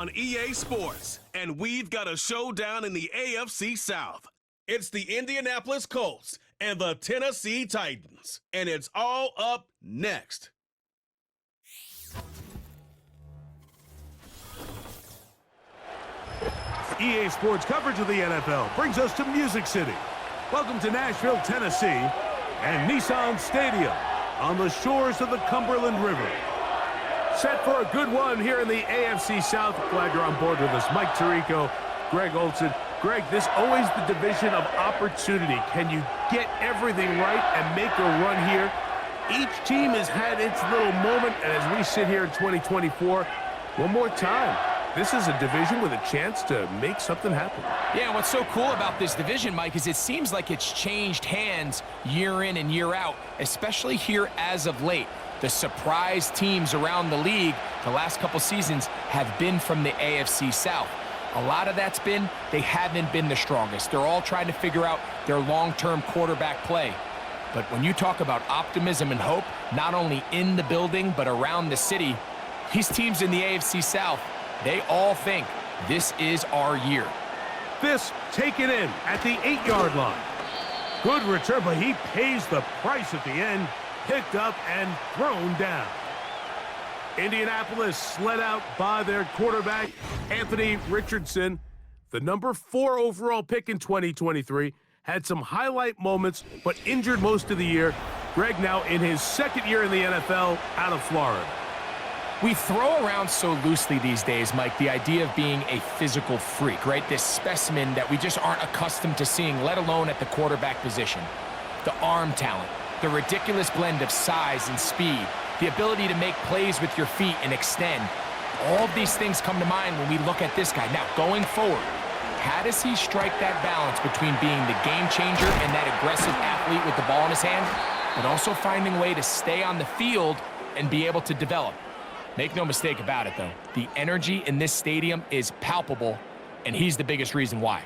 On EA Sports, and we've got a showdown in the AFC South. It's the Indianapolis Colts and the Tennessee Titans, and it's all up next. EA Sports coverage of the NFL brings us to Music City. Welcome to Nashville, Tennessee, and Nissan Stadium on the shores of the Cumberland River. Set for a good one here in the AFC South. Glad you're on board with us. Mike Tirico, Greg Olson. Greg, this always the division of opportunity. Can you get everything right and make a run here? Each team has had its little moment, and as we sit here in 2024, one more time, this is a division with a chance to make something happen. Yeah, what's so cool about this division, Mike, is it seems like it's changed hands year in and year out, especially here as of late. The surprise teams around the league the last couple seasons have been from the AFC South. A lot of that's been they haven't been the strongest. They're all trying to figure out their long-term quarterback play. But when you talk about optimism and hope, not only in the building but around the city, these teams in the AFC South, they all think this is our year. This taken in at the 8-yard line. Good return, but he pays the price at the end. Picked up and thrown down. Indianapolis led out by their quarterback, Anthony Richardson. The number 4 overall pick in 2023. Had some highlight moments, but injured most of the year. Greg now in his second year in the NFL out of Florida. We throw around so loosely these days, Mike, the idea of being a physical freak, right? This specimen that we just aren't accustomed to seeing, let alone at the quarterback position. The arm talent, the ridiculous blend of size and speed, the ability to make plays with your feet and extend. All of these things come to mind when we look at this guy. Now, going forward, how does he strike that balance between being the game changer and that aggressive athlete with the ball in his hand, but also finding a way to stay on the field and be able to develop? Make no mistake about it, though. The energy in this stadium is palpable, and he's the biggest reason why.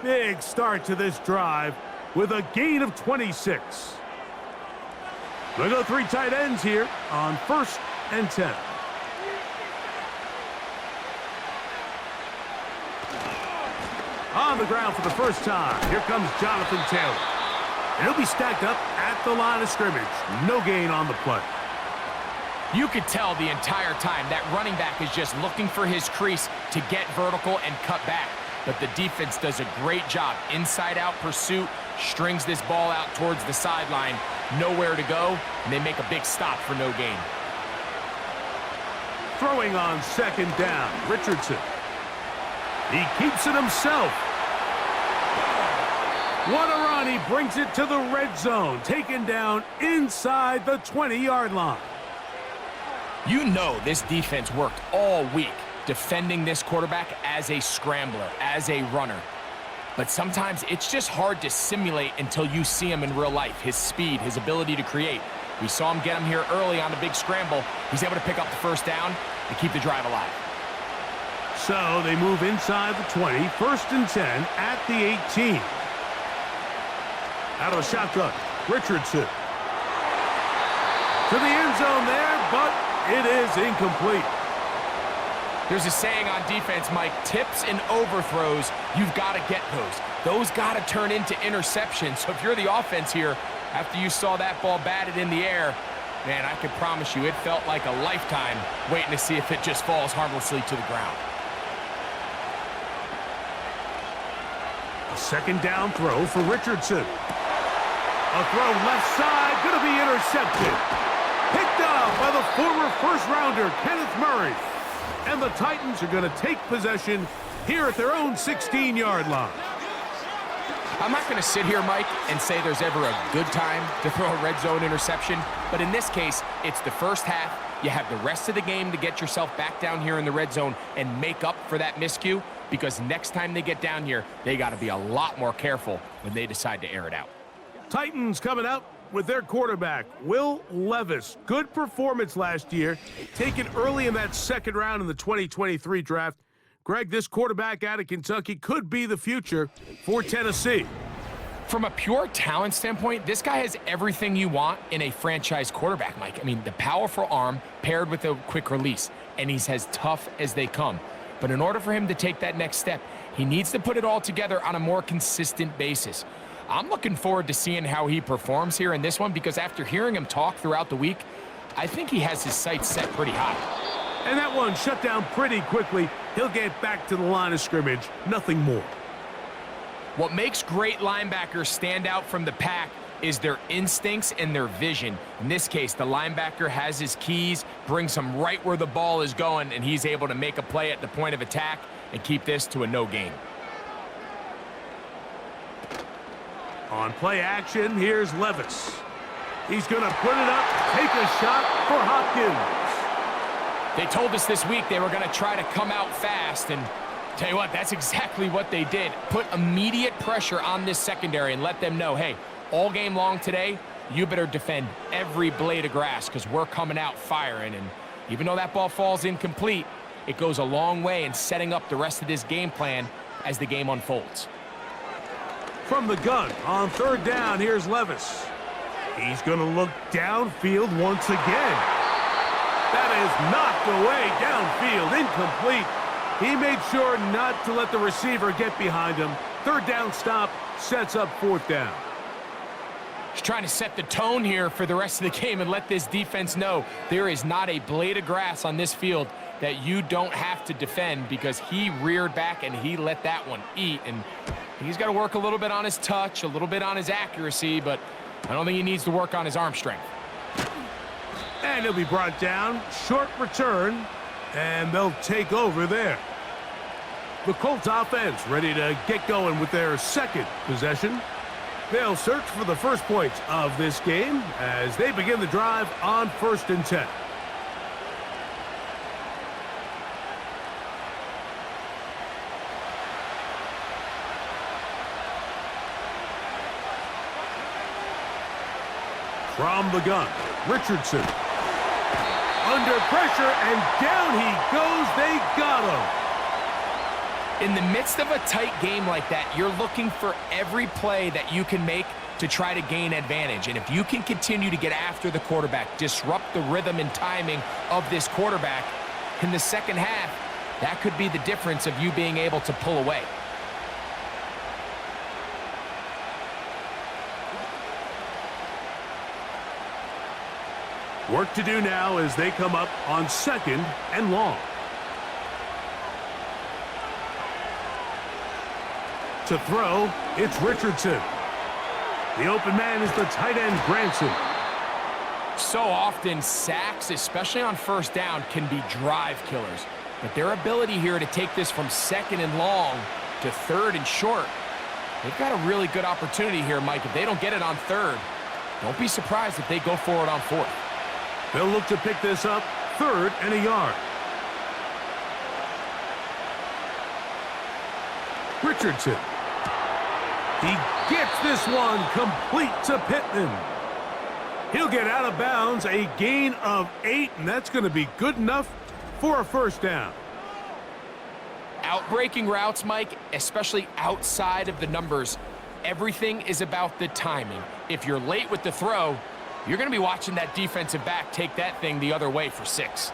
Big start to this drive with a gain of 26. We'll go 3 tight ends here on 1st and 10. On the ground for the first time, here comes Jonathan Taylor. And he'll be stacked up at the line of scrimmage. No gain on the play. You could tell the entire time that running back is just looking for his crease to get vertical and cut back. But the defense does a great job. Inside-out pursuit, strings this ball out towards the sideline. Nowhere to go, and they make a big stop for no gain. Throwing on 2nd down, Richardson. He keeps it himself. What a run. He brings it to the red zone. Taken down inside the 20-yard line. You know this defense worked all week defending this quarterback as a scrambler, as a runner. But sometimes it's just hard to simulate until you see him in real life, his speed, his ability to create. We saw him get him here early on a big scramble. He's able to pick up the 1st down and keep the drive alive. So they move inside the 20, 1st and 10 at the 18. Out of a shotgun, Richardson. To the end zone there, but it is incomplete. There's a saying on defense, Mike, tips and overthrows, you've got to get those. Those got to turn into interceptions. So if you're the offense here, after you saw that ball batted in the air, man, I can promise you it felt like a lifetime waiting to see if it just falls harmlessly to the ground. A 2nd down throw for Richardson. A throw left side, going to be intercepted. Picked up by the former 1st-rounder, Kenneth Murray. And the Titans are going to take possession here at their own 16-yard line. I'm not going to sit here, Mike, and say there's ever a good time to throw a red zone interception, but in this case, it's the first half. You have the rest of the game to get yourself back down here in the red zone and make up for that miscue, because next time they get down here, they got to be a lot more careful when they decide to air it out. Titans coming out with their quarterback, Will Levis. Good performance last year, taken early in that 2nd round in the 2023 draft. Greg, this quarterback out of Kentucky could be the future for Tennessee. From a pure talent standpoint, this guy has everything you want in a franchise quarterback, Mike. I mean, the powerful arm paired with a quick release, and he's as tough as they come. But in order for him to take that next step, he needs to put it all together on a more consistent basis. I'm looking forward to seeing how he performs here in this one, because after hearing him talk throughout the week, I think he has his sights set pretty high. And that one shut down pretty quickly. He'll get back to the line of scrimmage, nothing more. What makes great linebackers stand out from the pack is their instincts and their vision. In this case, the linebacker has his keys, brings him right where the ball is going, and he's able to make a play at the point of attack and keep this to a no gain. On play action, here's Levis. He's going to put it up, take a shot for Hopkins. They told us this week they were going to try to come out fast, and tell you what, that's exactly what they did. Put immediate pressure on this secondary and let them know, hey, all game long today, you better defend every blade of grass because we're coming out firing. And even though that ball falls incomplete, it goes a long way in setting up the rest of this game plan as the game unfolds. From the gun, on third down, here's Levis. He's going to look downfield once again. That is knocked away downfield, incomplete. He made sure not to let the receiver get behind him. Third down stop sets up fourth down. He's trying to set the tone here for the rest of the game and let this defense know there is not a blade of grass on this field that you don't have to defend, because he reared back and he let that one eat. And he's got to work a little bit on his touch, a little bit on his accuracy, but I don't think he needs to work on his arm strength. And he'll be brought down. Short return, and they'll take over there. The Colts offense ready to get going with their second possession. They'll search for the first points of this game as they begin the drive on 1st and 10. From the gun, Richardson. Under pressure, and down he goes. They got him. In the midst of a tight game like that, you're looking for every play that you can make to try to gain advantage. And if you can continue to get after the quarterback, disrupt the rhythm and timing of this quarterback in the second half, that could be the difference of you being able to pull away. Work to do now as they come up on 2nd and long. To throw, it's Richardson. The open man is the tight end, Granson. So often, sacks, especially on first down, can be drive killers. But their ability here to take this from 2nd and long to 3rd and short, they've got a really good opportunity here, Mike. If they don't get it on 3rd, don't be surprised if they go for it on 4th. They'll look to pick this up 3rd and a yard. Richardson. He gets this one complete to Pittman. He'll get out of bounds, a gain of 8, and that's going to be good enough for a first down. Outbreaking routes, Mike, especially outside of the numbers, everything is about the timing. If you're late with the throw, you're going to be watching that defensive back take that thing the other way for 6.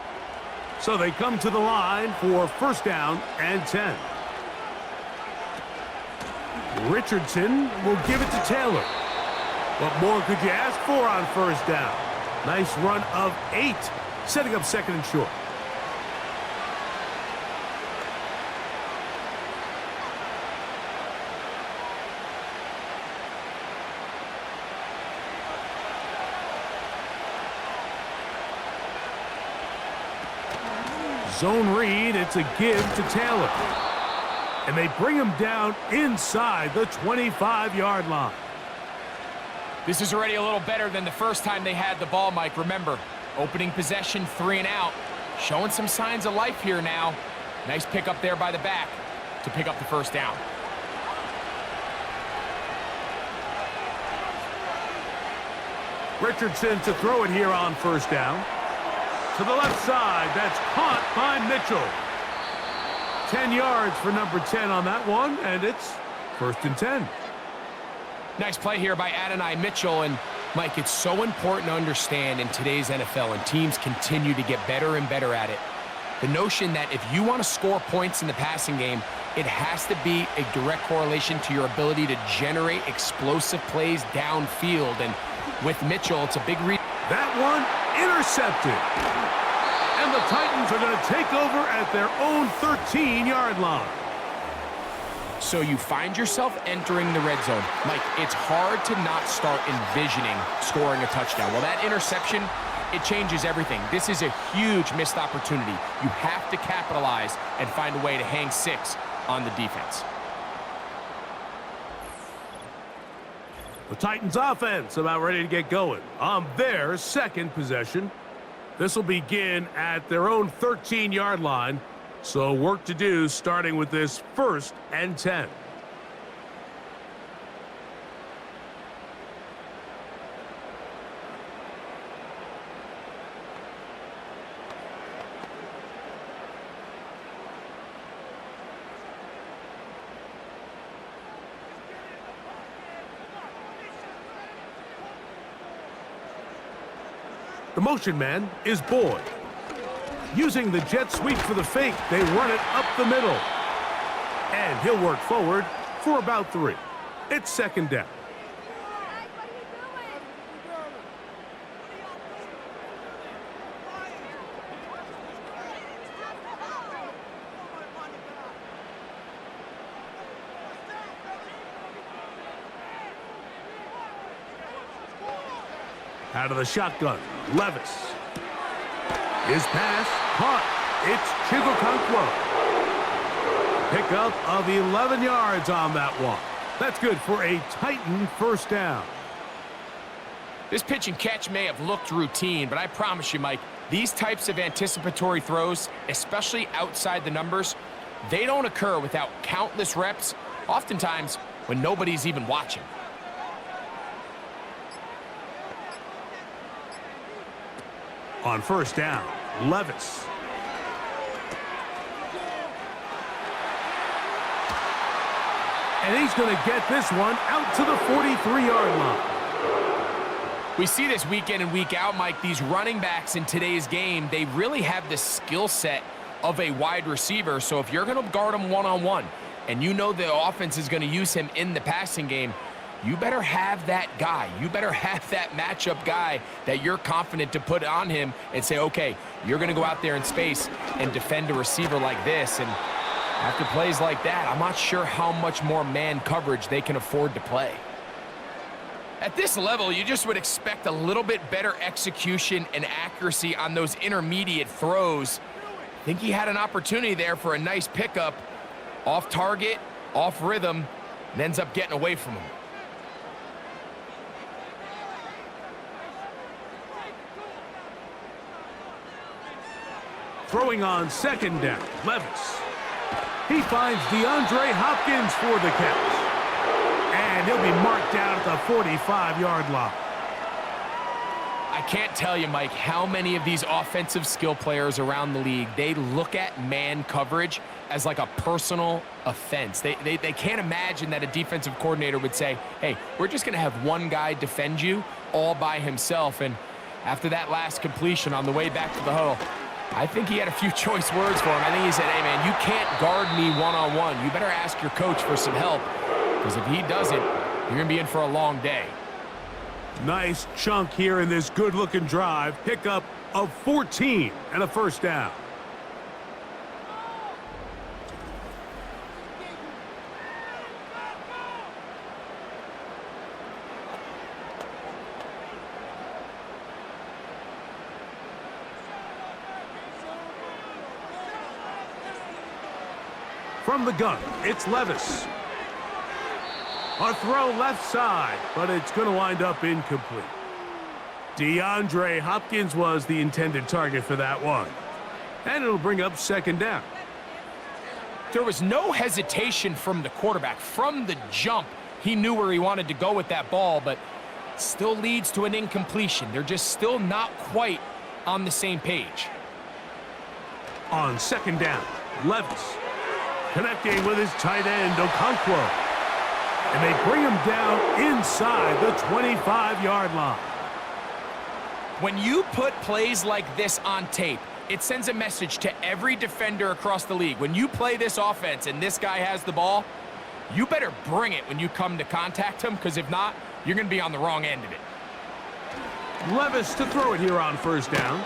So they come to the line for first down and 10. Richardson will give it to Taylor. What more could you ask for on first down? Nice run of 8, setting up 2nd and short. Zone read, it's a give to Taylor. And they bring him down inside the 25-yard line. This is already a little better than the first time they had the ball, Mike. Remember, opening possession, 3 and out. Showing some signs of life here now. Nice pick up there by the back to pick up the first down. Richardson to throw it here on first down. To the left side, that's caught by Mitchell. 10 yards for number 10 on that one, and it's 1st and 10. Nice play here by Adonai Mitchell. And, Mike, it's so important to understand in today's NFL, and teams continue to get better and better at it. The notion that if you want to score points in the passing game, it has to be a direct correlation to your ability to generate explosive plays downfield. And with Mitchell, it's a big read. That one intercepted. And the Titans are going to take over at their own 13-yard line. So you find yourself entering the red zone. Mike, it's hard to not start envisioning scoring a touchdown. Well, that interception, it changes everything. This is a huge missed opportunity. You have to capitalize and find a way to hang 6 on the defense. The Titans offense about ready to get going on their second possession. This will begin at their own 13-yard line. So work to do starting with this 1st and 10. The motion man is Boyd. Using the jet sweep for the fake, they run it up the middle. And he'll work forward for about 3. It's 2nd down. Out of the shotgun, Levis. His pass caught. It's Chigokankwo. Pickup of 11 yards on that one. That's good for a Titan 1st down. This pitch and catch may have looked routine, but I promise you, Mike, these types of anticipatory throws, especially outside the numbers, they don't occur without countless reps, oftentimes when nobody's even watching. On 1st down, Levis. And he's going to get this one out to the 43-yard line. We see this week in and week out, Mike. These running backs in today's game, they really have the skill set of a wide receiver. So if you're going to guard him one-on-one and you know the offense is going to use him in the passing game, you better have that guy. You better have that matchup guy that you're confident to put on him and say, okay, you're going to go out there in space and defend a receiver like this. And after plays like that, I'm not sure how much more man coverage they can afford to play. At this level, you just would expect a little bit better execution and accuracy on those intermediate throws. I think he had an opportunity there for a nice pickup. Off target, off rhythm, and ends up getting away from him. Throwing on 2nd down, Levis. He finds DeAndre Hopkins for the catch. And he'll be marked down at the 45-yard line. I can't tell you, Mike, how many of these offensive skill players around the league, they look at man coverage as like a personal offense. They can't imagine that a defensive coordinator would say, hey, we're just going to have one guy defend you all by himself. And after that last completion on the way back to the huddle, I think he had a few choice words for him. I think he said, hey, man, you can't guard me one-on-one. You better ask your coach for some help, because if he doesn't, you're going to be in for a long day. Nice chunk here in this good-looking drive. Pickup of 14 and a 1st down. From the gun, it's Levis. A throw left side, but it's going to wind up incomplete. DeAndre Hopkins was the intended target for that one. And it'll bring up 2nd down. There was no hesitation from the quarterback. From the jump, he knew where he wanted to go with that ball, but still leads to an incompletion. They're just still not quite on the same page. On 2nd down, Levis. Connecting with his tight end, Okonkwo. And they bring him down inside the 25-yard line. When you put plays like this on tape, it sends a message to every defender across the league. When you play this offense and this guy has the ball, you better bring it when you come to contact him, because if not, you're going to be on the wrong end of it. Levis to throw it here on first down.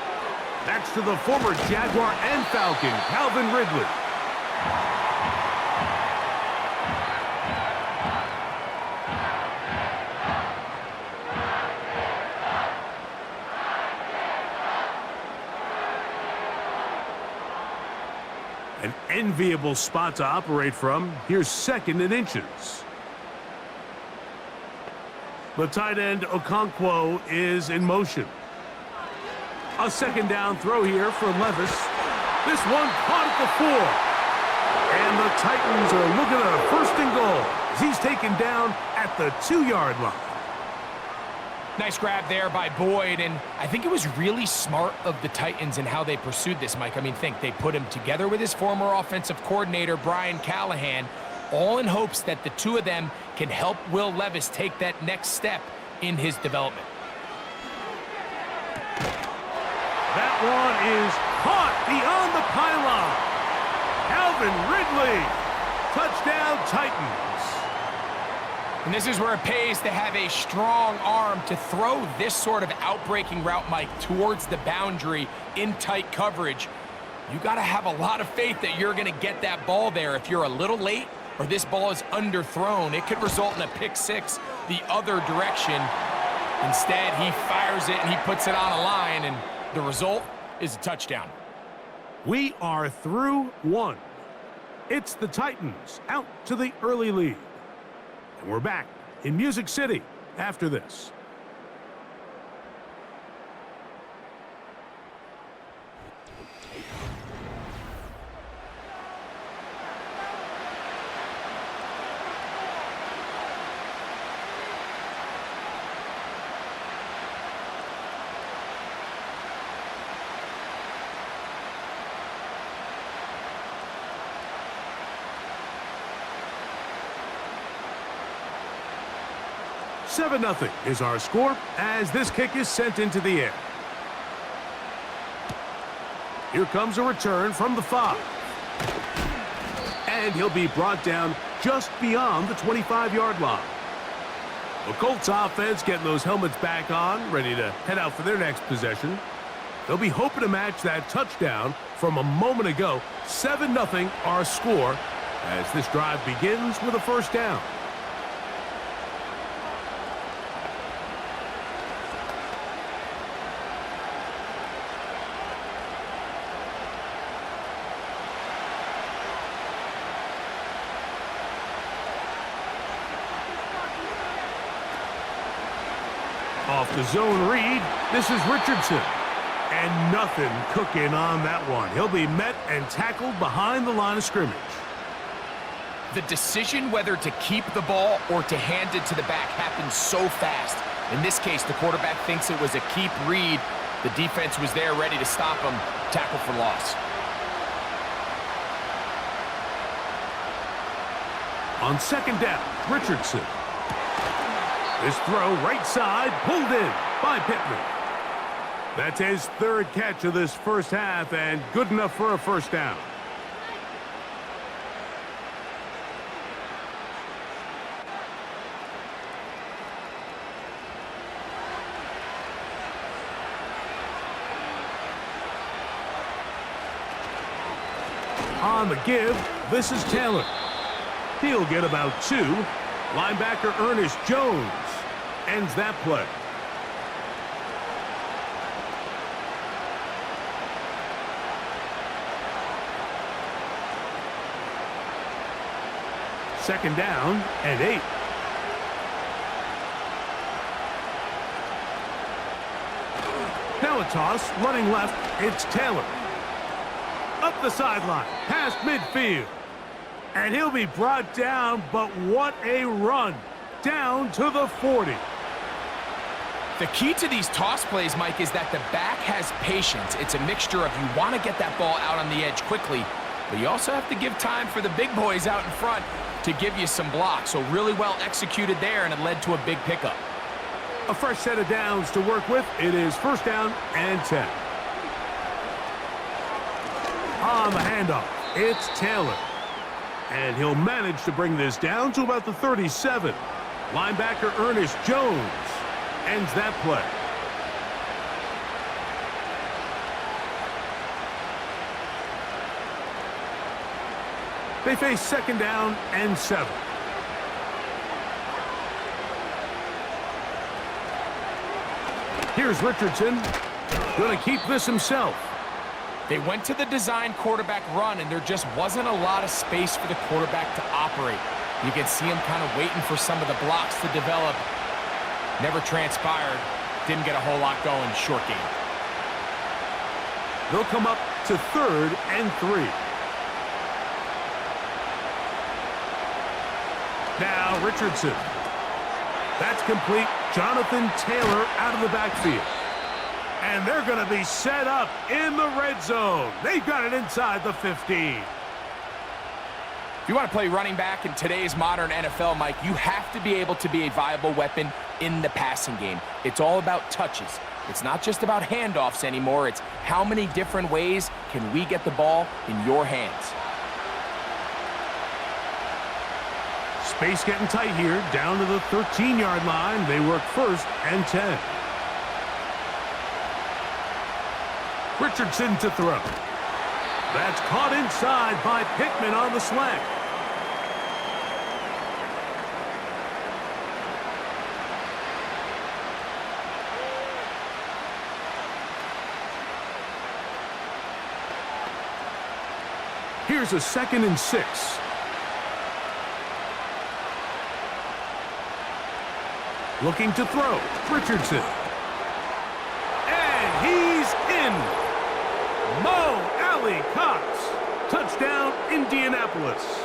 That's to the former Jaguar and Falcon, Calvin Ridley. An enviable spot to operate from. Here's 2nd and inches. The tight end, Okonkwo, is in motion. A 2nd down throw here for Levis. This one caught at the 4. And the Titans are looking at a 1st and goal as he's taken down at the 2-yard line. Nice grab there by Boyd, and I think it was really smart of the Titans in how they pursued this, Mike. I mean, they put him together with his former offensive coordinator, Brian Callahan, all in hopes that the two of them can help Will Levis take that next step in his development. That one is caught beyond the pylon. Calvin Ridley, touchdown Titans. And this is where it pays to have a strong arm to throw this sort of outbreaking route, Mike, towards the boundary in tight coverage. You got to have a lot of faith that you're going to get that ball there. If you're a little late or this ball is underthrown, it could result in a pick six the other direction. Instead, he fires it and he puts it on a line, and the result is a touchdown. We are through 1. It's the Titans out to the early lead. And we're back in Music City after this. Seven 0 is our score as this kick is sent into the air. Here comes a return from the 5. And he'll be brought down just beyond the 25-yard line. The Colts offense getting those helmets back on, ready to head out for their next possession. They'll be hoping to match that touchdown from a moment ago. 7 0 our score as this drive begins with a 1st down. Off the zone read, this is Richardson. And nothing cooking on that one. He'll be met and tackled behind the line of scrimmage. The decision whether to keep the ball or to hand it to the back happens so fast. In this case, the quarterback thinks it was a keep read. The defense was there ready to stop him. Tackle for loss. On 2nd down, Richardson. This throw right side, pulled in by Pittman. That's his 3rd catch of this first half and good enough for a 1st down. On the give, this is Taylor. He'll get about 2. Linebacker Ernest Jones ends that play. Second down and 8. Now a toss, running left, it's Taylor. Up the sideline, past midfield. And he'll be brought down, but what a run. Down to the 40. The key to these toss plays, Mike, is that the back has patience. It's a mixture of you want to get that ball out on the edge quickly, but you also have to give time for the big boys out in front to give you some blocks. So really well executed there, and it led to a big pickup. A fresh set of downs to work with. It is 1st down and 10. On the handoff, it's Taylor. And he'll manage to bring this down to about the 37. Linebacker Ernest Jones ends that play. They face 2nd down and 7. Here's Richardson. Going to keep this himself. They went to the design quarterback run, and there just wasn't a lot of space for the quarterback to operate. You can see him kind of waiting for some of the blocks to develop. Never transpired. Didn't get a whole lot going. Short game. They'll come up to 3rd and 3. Now Richardson. That's complete. Jonathan Taylor out of the backfield. And they're going to be set up in the red zone. They've got it inside the 15. If you want to play running back in today's modern NFL, Mike, you have to be able to be a viable weapon in the passing game. It's all about touches. It's not just about handoffs anymore. It's how many different ways can we get the ball in your hands. Space getting tight here, down to the 13-yard line. They work 1st and 10. Richardson to throw. That's caught inside by Pittman on the slant. Here's a 2nd and 6. Looking to throw. Richardson. And he's in. Mo Alley Cox. Touchdown, Indianapolis.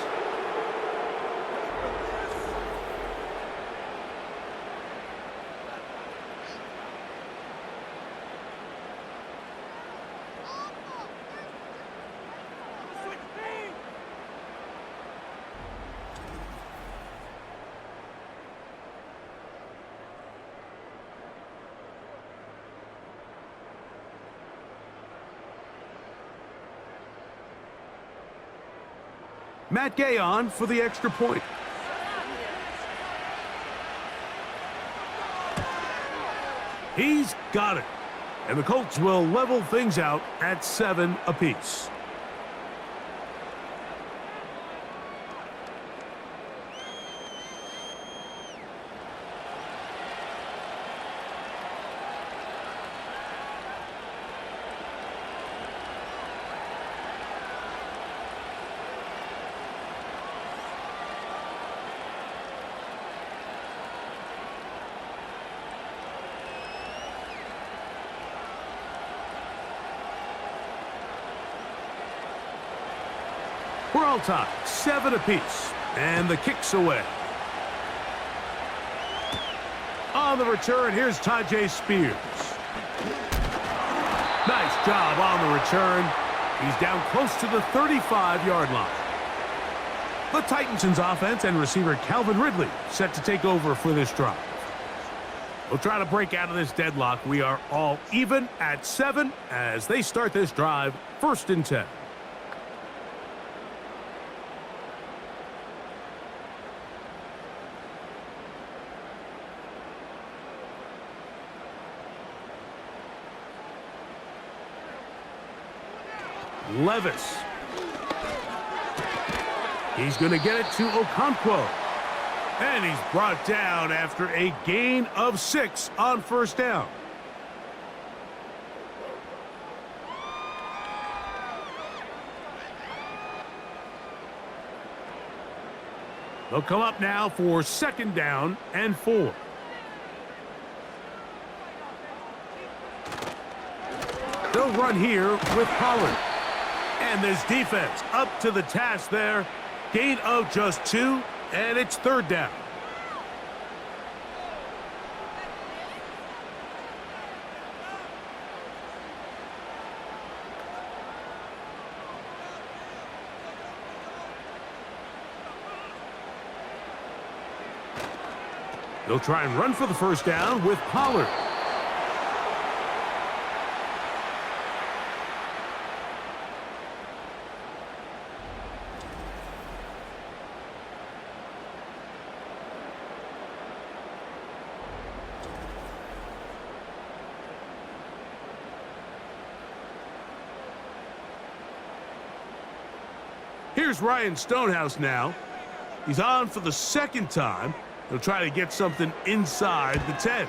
Matt Gay on for the extra point. He's got it. And the Colts will level things out at 7 apiece. We're all tied, 7 apiece, and the kick's away. On the return, here's Tajay Spears. Nice job on the return. He's down close to the 35-yard line. The Titans' offense and receiver Calvin Ridley set to take over for this drive. We'll try to break out of this deadlock. We are all even at 7 as they start this drive, 1st and 10. Levis. He's going to get it to Okonkwo. And he's brought down after a gain of 6 on 1st down. They'll come up now for 2nd down and 4. They'll run here with Pollard. And this defense up to the task there. Gain of just 2, and it's 3rd down. They'll try and run for the 1st down with Pollard. Here's Ryan Stonehouse now. He's on for the second time. He'll try to get something inside the 10.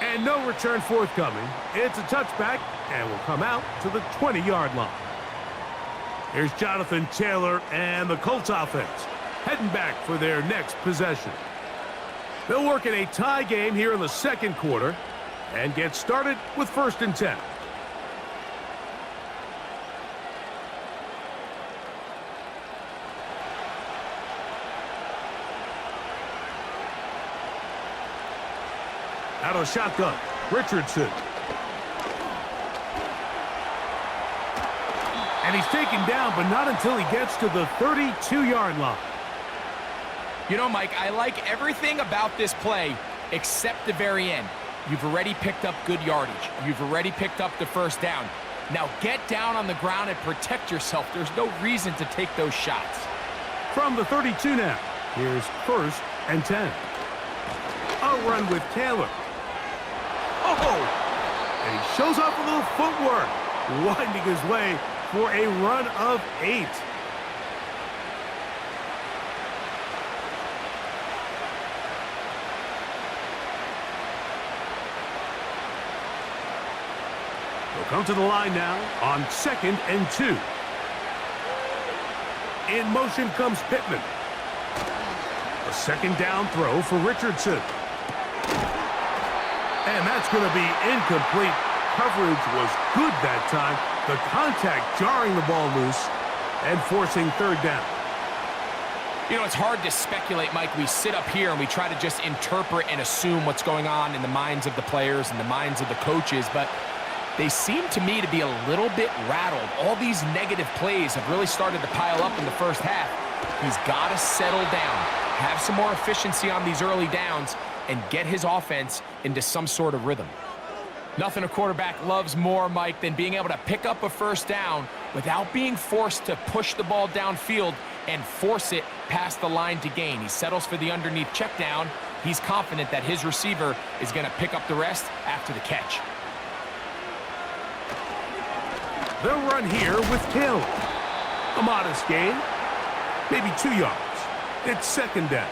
And no return forthcoming. It's a touchback and will come out to the 20-yard line. Here's Jonathan Taylor and the Colts offense heading back for their next possession. They'll work in a tie game here in the second quarter and get started with 1st and 10. Out of shotgun, Richardson. And he's taken down, but not until he gets to the 32-yard line. You know, Mike, I like everything about this play except the very end. You've already picked up good yardage. You've already picked up the first down. Now get down on the ground and protect yourself. There's no reason to take those shots. From the 32 now, here's 1st and 10. A run with Taylor. Oh! And he shows off a little footwork, winding his way for a run of 8. They'll come to the line now on 2nd and 2. In motion comes Pittman. A 2nd down throw for Richardson. And that's going to be incomplete. Coverage was good that time. The contact jarring the ball loose and forcing 3rd down. You know, it's hard to speculate, Mike. We sit up here and we try to just interpret and assume what's going on in the minds of the players and the minds of the coaches, but they seem to me to be a little bit rattled. All these negative plays have really started to pile up in the first half. He's got to settle down, have some more efficiency on these early downs, and get his offense into some sort of rhythm. Nothing a quarterback loves more, Mike, than being able to pick up a first down without being forced to push the ball downfield and force it past the line to gain. He settles for the underneath check down. He's confident that his receiver is going to pick up the rest after the catch. They'll run here with Taylor. A modest gain, maybe 2 yards. It's 2nd down.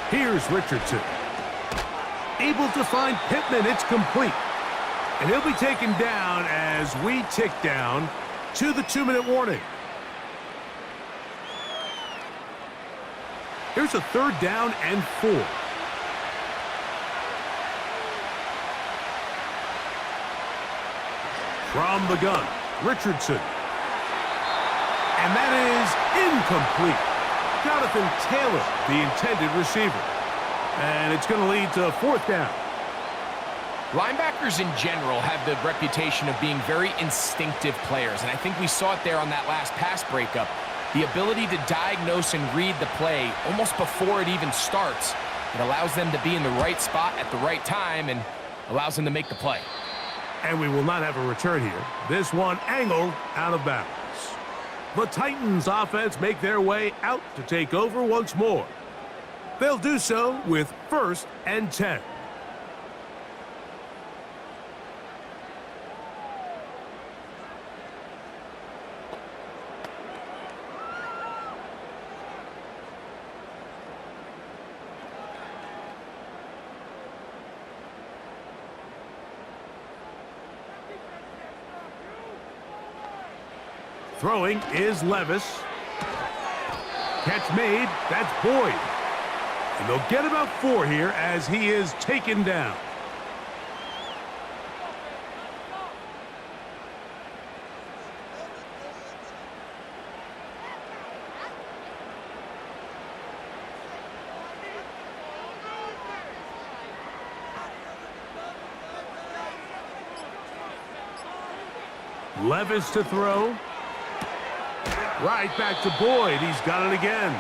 Here's Richardson. Able to find Pittman. It's complete. And he'll be taken down as we tick down to the 2-minute warning. Here's a 3rd down and 4. From the gun, Richardson. And that is incomplete. Jonathan Taylor, the intended receiver. And it's going to lead to 4th down. Linebackers in general have the reputation of being very instinctive players, and I think we saw it there on that last pass breakup. The ability to diagnose and read the play almost before it even starts. It allows them to be in the right spot at the right time and allows them to make the play. And we will not have a return here. This one angled out of bounds. The Titans offense make their way out to take over once more. They'll do so with 1st and 10. Throwing is Levis. Catch made. That's Boyd. And they'll get about 4 here as he is taken down. Levis to throw. Right back to Boyd. He's got it again.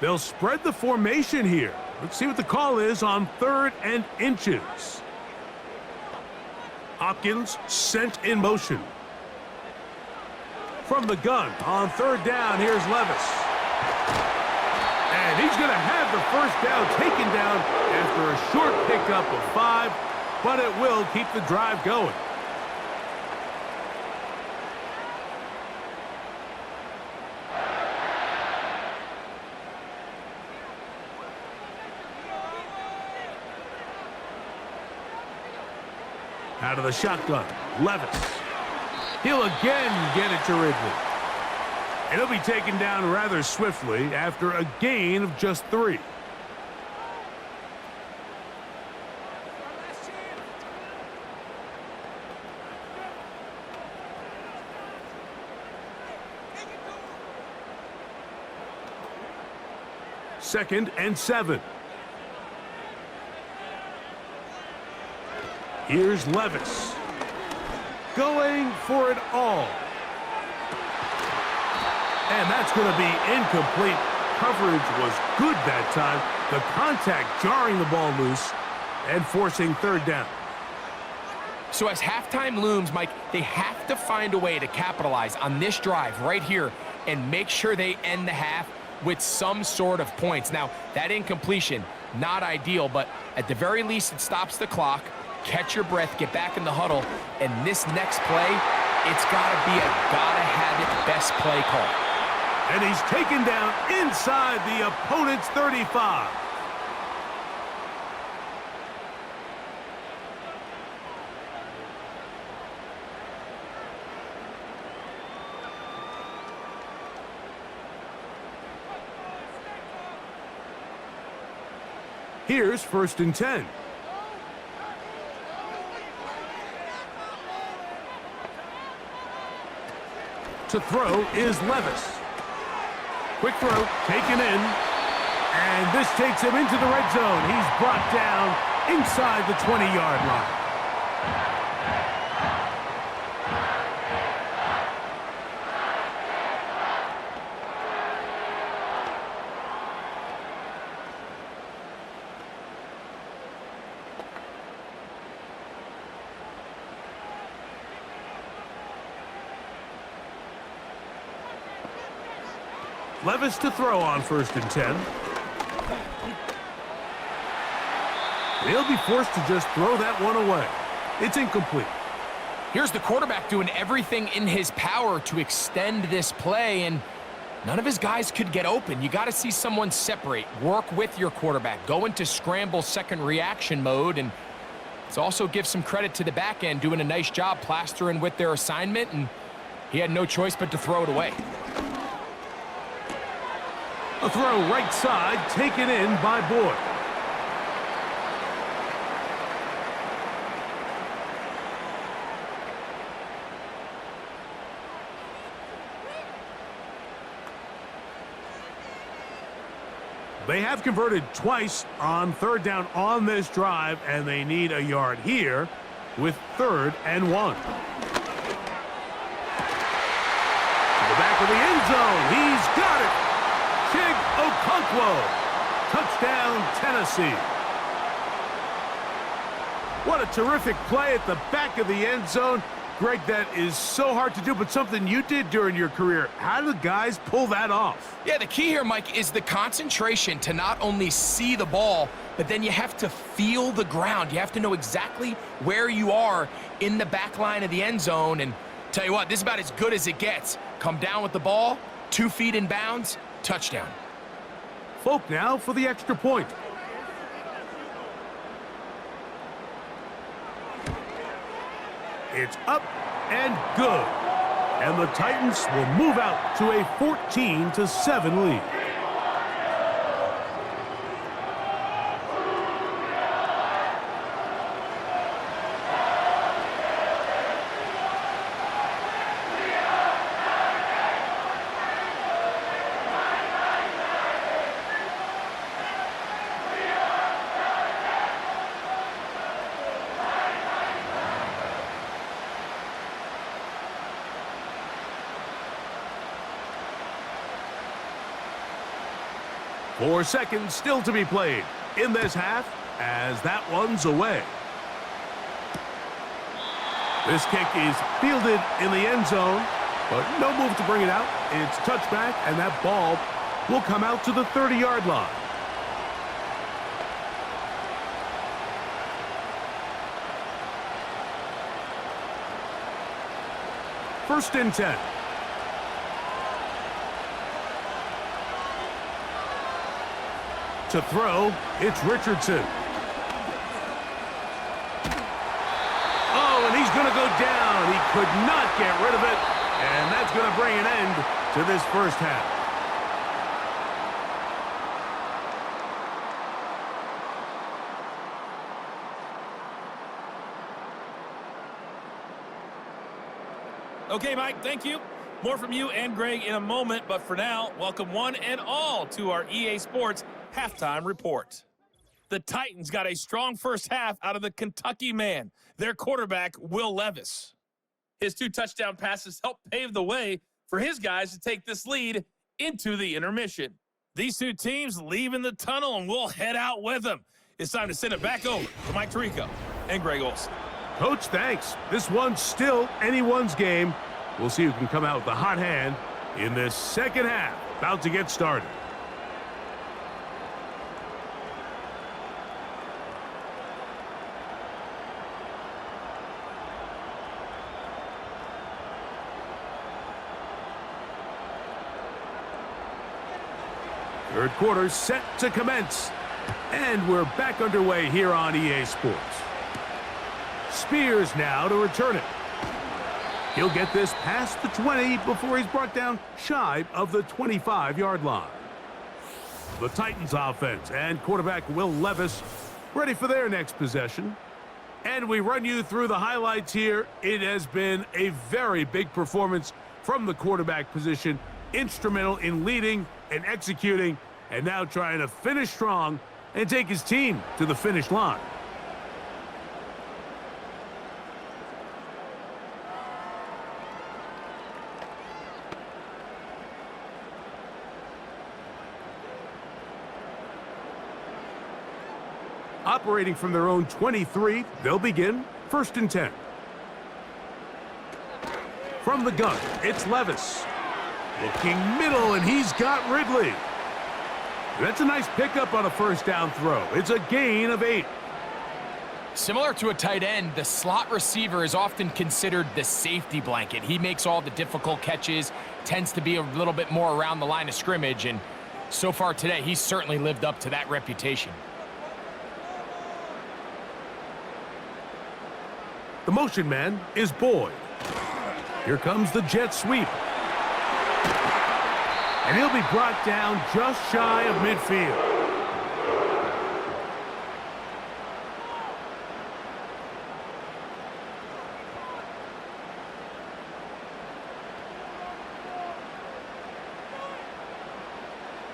They'll spread the formation here. Let's see what the call is on 3rd and inches. Hopkins sent in motion. From the gun on 3rd down, here's Levis. And he's going to have the first down taken down after a short pickup of 5, but it will keep the drive going. Out of the shotgun, Levis. He'll again get it to Ridley. And he'll be taken down rather swiftly after a gain of just 3. Second and 7. Here's Levis. Going for it all. And that's going to be incomplete. Coverage was good that time. The contact jarring the ball loose and forcing 3rd down. So as halftime looms, Mike, they have to find a way to capitalize on this drive right here and make sure they end the half with some sort of points. Now, that incompletion, not ideal, but at the very least, it stops the clock. Catch your breath, get back in the huddle, and this next play, it's got to be a gotta-have-it best play call. And he's taken down inside the opponent's 35. Here's 1st and 10. To throw is Levis. Quick throw, taken in, and this takes him into the red zone. He's brought down inside the 20-yard line. Levis to throw on 1st and 10. He'll be forced to just throw that one away. It's incomplete. Here's the quarterback doing everything in his power to extend this play, and none of his guys could get open. You got to see someone separate, work with your quarterback, go into scramble second reaction mode, and let's also give some credit to the back end doing a nice job plastering with their assignment, and he had no choice but to throw it away. A throw right side, taken in by Boyd. They have converted twice on 3rd down on this drive, and they need a yard here with 3rd and 1. To the back of the end zone, he's got it. Chig Okonkwo, touchdown Tennessee. What a terrific play at the back of the end zone. Greg, that is so hard to do, but something you did during your career. How do the guys pull that off? Yeah, the key here, Mike, is the concentration to not only see the ball, but then you have to feel the ground. You have to know exactly where you are in the back line of the end zone. And tell you what, this is about as good as it gets. Come down with the ball, 2 feet in bounds, touchdown. Folk now for the extra point. It's up and good. And the Titans will move out to a 14-7 lead. 4 seconds still to be played in this half as that one's away. This kick is fielded in the end zone, but no move to bring it out. It's touchback, and that ball will come out to the 30-yard line. First and 10. To throw, it's Richardson. Oh, and he's going to go down. He could not get rid of it, and that's going to bring an end to this first half. Okay, Mike, thank you. More from you and Greg in a moment, but for now, welcome one and all to our EA Sports Halftime Report. The Titans got a strong first half out of the Kentucky man, their quarterback, Will Levis. His 2 touchdown passes helped pave the way for his guys to take this lead into the intermission. These 2 teams leaving the tunnel, and we'll head out with them. It's time to send it back over to Mike Tirico and Greg Olsen. Coach, thanks. This one's still anyone's game. We'll see who can come out with the hot hand in this second half. About to get started. Third quarter set to commence. And we're back underway here on EA Sports. Spears now to return it. He'll get this past the 20 before he's brought down shy of the 25-yard line. The Titans offense and quarterback Will Levis ready for their next possession. And we run you through the highlights here. It has been a very big performance from the quarterback position. Instrumental in leading and executing, and now trying to finish strong and take his team to the finish line. Operating from their own 23, they'll begin first and 10. From the gun, it's Levis. Looking middle, and he's got Ridley. That's a nice pickup on a first down throw. It's a gain of 8. Similar to a tight end, the slot receiver is often considered the safety blanket. He makes all the difficult catches, tends to be a little bit more around the line of scrimmage, and so far today, he's certainly lived up to that reputation. The motion man is Boyd. Here comes the jet sweep. And he'll be brought down just shy of midfield.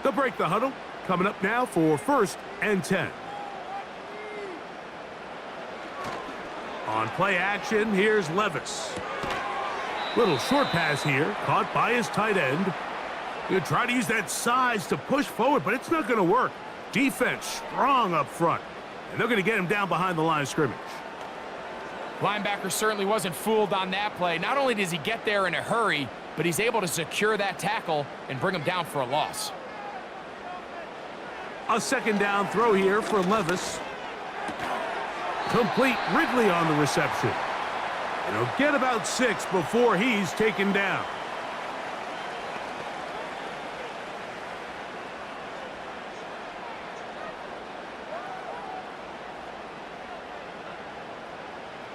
They'll break the huddle. Coming up now for first and 10. On play action, here's Levis. Little short pass here, caught by his tight end. He'll try to use that size to push forward, but it's not going to work. Defense strong up front, and they're going to get him down behind the line of scrimmage. Linebacker certainly wasn't fooled on that play. Not only does he get there in a hurry, but he's able to secure that tackle and bring him down for a loss. A second down throw here for Levis. Complete. Ridley on the reception. And he'll get about 6 before he's taken down.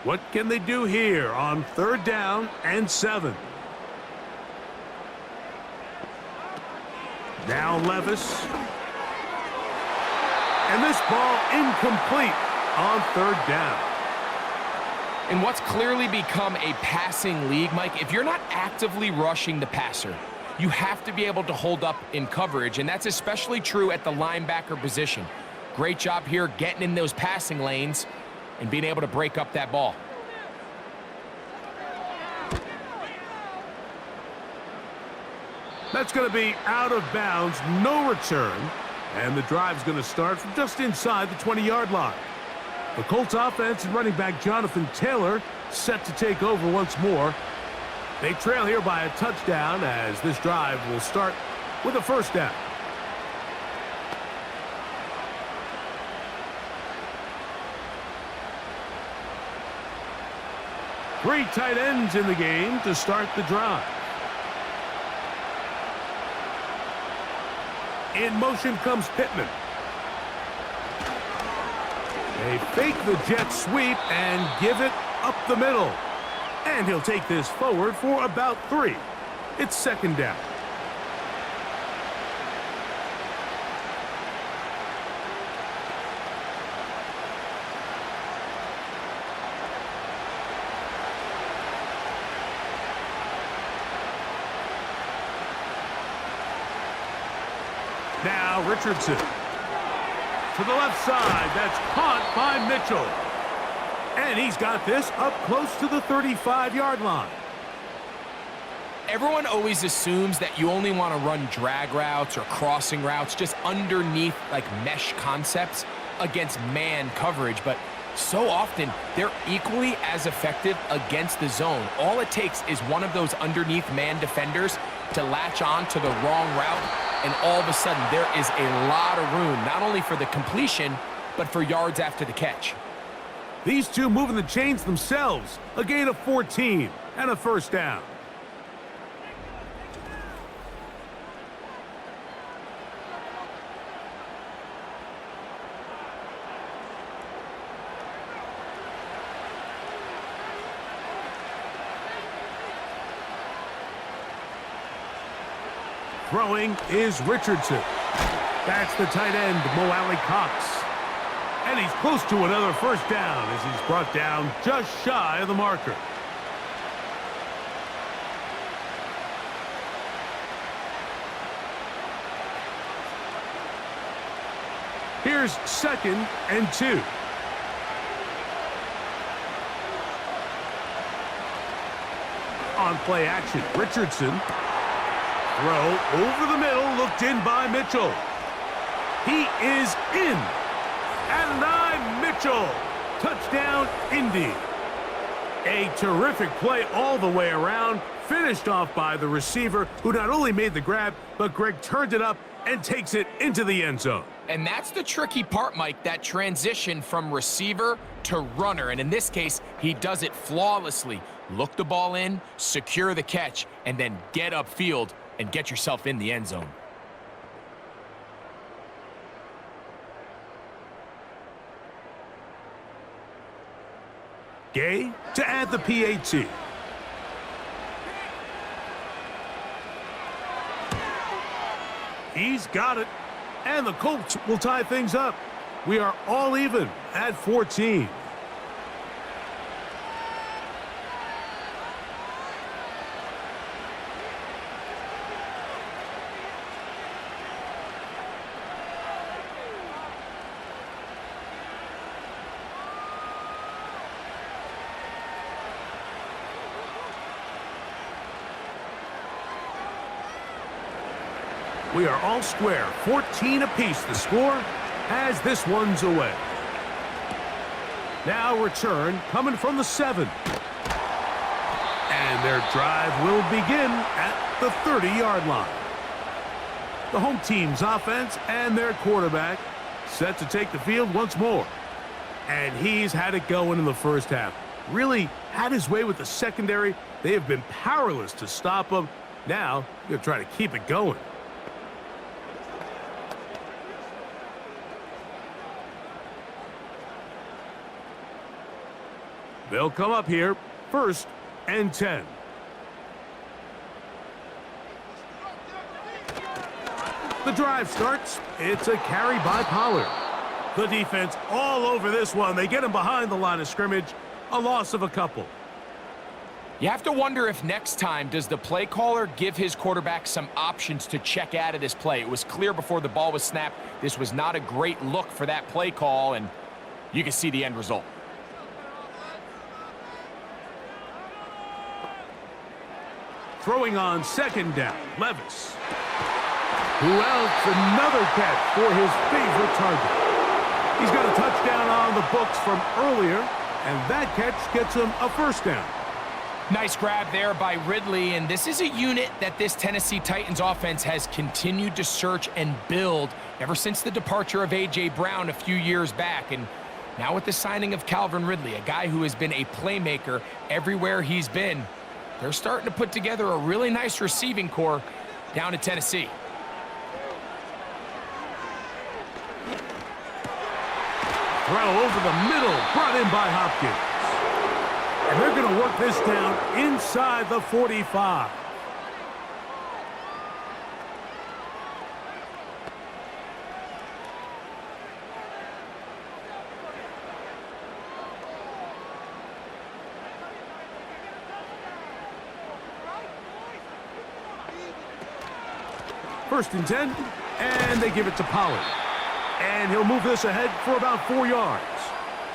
What can they do here on third down and 7? Now Levis. And this ball incomplete on third down. In what's clearly become a passing league, Mike, if you're not actively rushing the passer, you have to be able to hold up in coverage, and that's especially true at the linebacker position. Great job here getting in those passing lanes and being able to break up that ball. That's going to be out of bounds, no return. And the drive's going to start from just inside the 20-yard line. The Colts offense and running back Jonathan Taylor set to take over once more. They trail here by a touchdown as this drive will start with a first down. Three tight ends in the game to start the drive. In motion comes Pittman. They fake the jet sweep and give it up the middle. And he'll take this forward for about 3. It's second down. Now Richardson. To the left side, that's caught by Mitchell. And he's got this up close to the 35-yard line. Everyone always assumes that you only want to run drag routes or crossing routes just underneath like mesh concepts against man coverage, but so often they're equally as effective against the zone. All it takes is one of those underneath man defenders to latch on to the wrong route, and all of a sudden there is a lot of room, not only for the completion, but for yards after the catch. These two moving the chains themselves. A gain of 14 and a first down. Throwing is Richardson. That's the tight end, Mo Alley-Cox. And he's close to another first down as he's brought down just shy of the marker. Here's 2nd and 2. On play action, Richardson. Throw over the middle, looked in by Mitchell. He is in. And Mitchell. Touchdown, Indy. A terrific play all the way around, finished off by the receiver, who not only made the grab, but Greg turned it up and takes it into the end zone. And that's the tricky part, Mike, that transition from receiver to runner. And in this case, he does it flawlessly. Look the ball in, secure the catch, and then get upfield and get yourself in the end zone. Gay to add the PAT. He's got it. And the Colts will tie things up. We are all even at 14. We are all square, 14 apiece the score as this one's away. Now return coming from the 7. And their drive will begin at the 30-yard line. The home team's offense and their quarterback set to take the field once more. And he's had it going in the first half. Really had his way with the secondary. They have been powerless to stop him. Now they're trying to keep it going. They'll come up here, 1st and 10. The drive starts. It's a carry by Pollard. The defense all over this one. They get him behind the line of scrimmage. A loss of a couple. You have to wonder if next time, does the play caller give his quarterback some options to check out of this play? It was clear before the ball was snapped. This was not a great look for that play call, and you can see the end result. Throwing on 2nd down, Levis. Who else? Another catch for his favorite target. He's got a touchdown on the books from earlier, and that catch gets him a first down. Nice grab there by Ridley, and this is a unit that this Tennessee Titans offense has continued to search and build ever since the departure of A.J. Brown a few years back. And now with the signing of Calvin Ridley, a guy who has been a playmaker everywhere he's been, they're starting to put together a really nice receiving core down in Tennessee. Throw over the middle, brought in by Hopkins. And they're going to work this down inside the 45. First and 10, and they give it to Pollard. And he'll move this ahead for about 4 yards.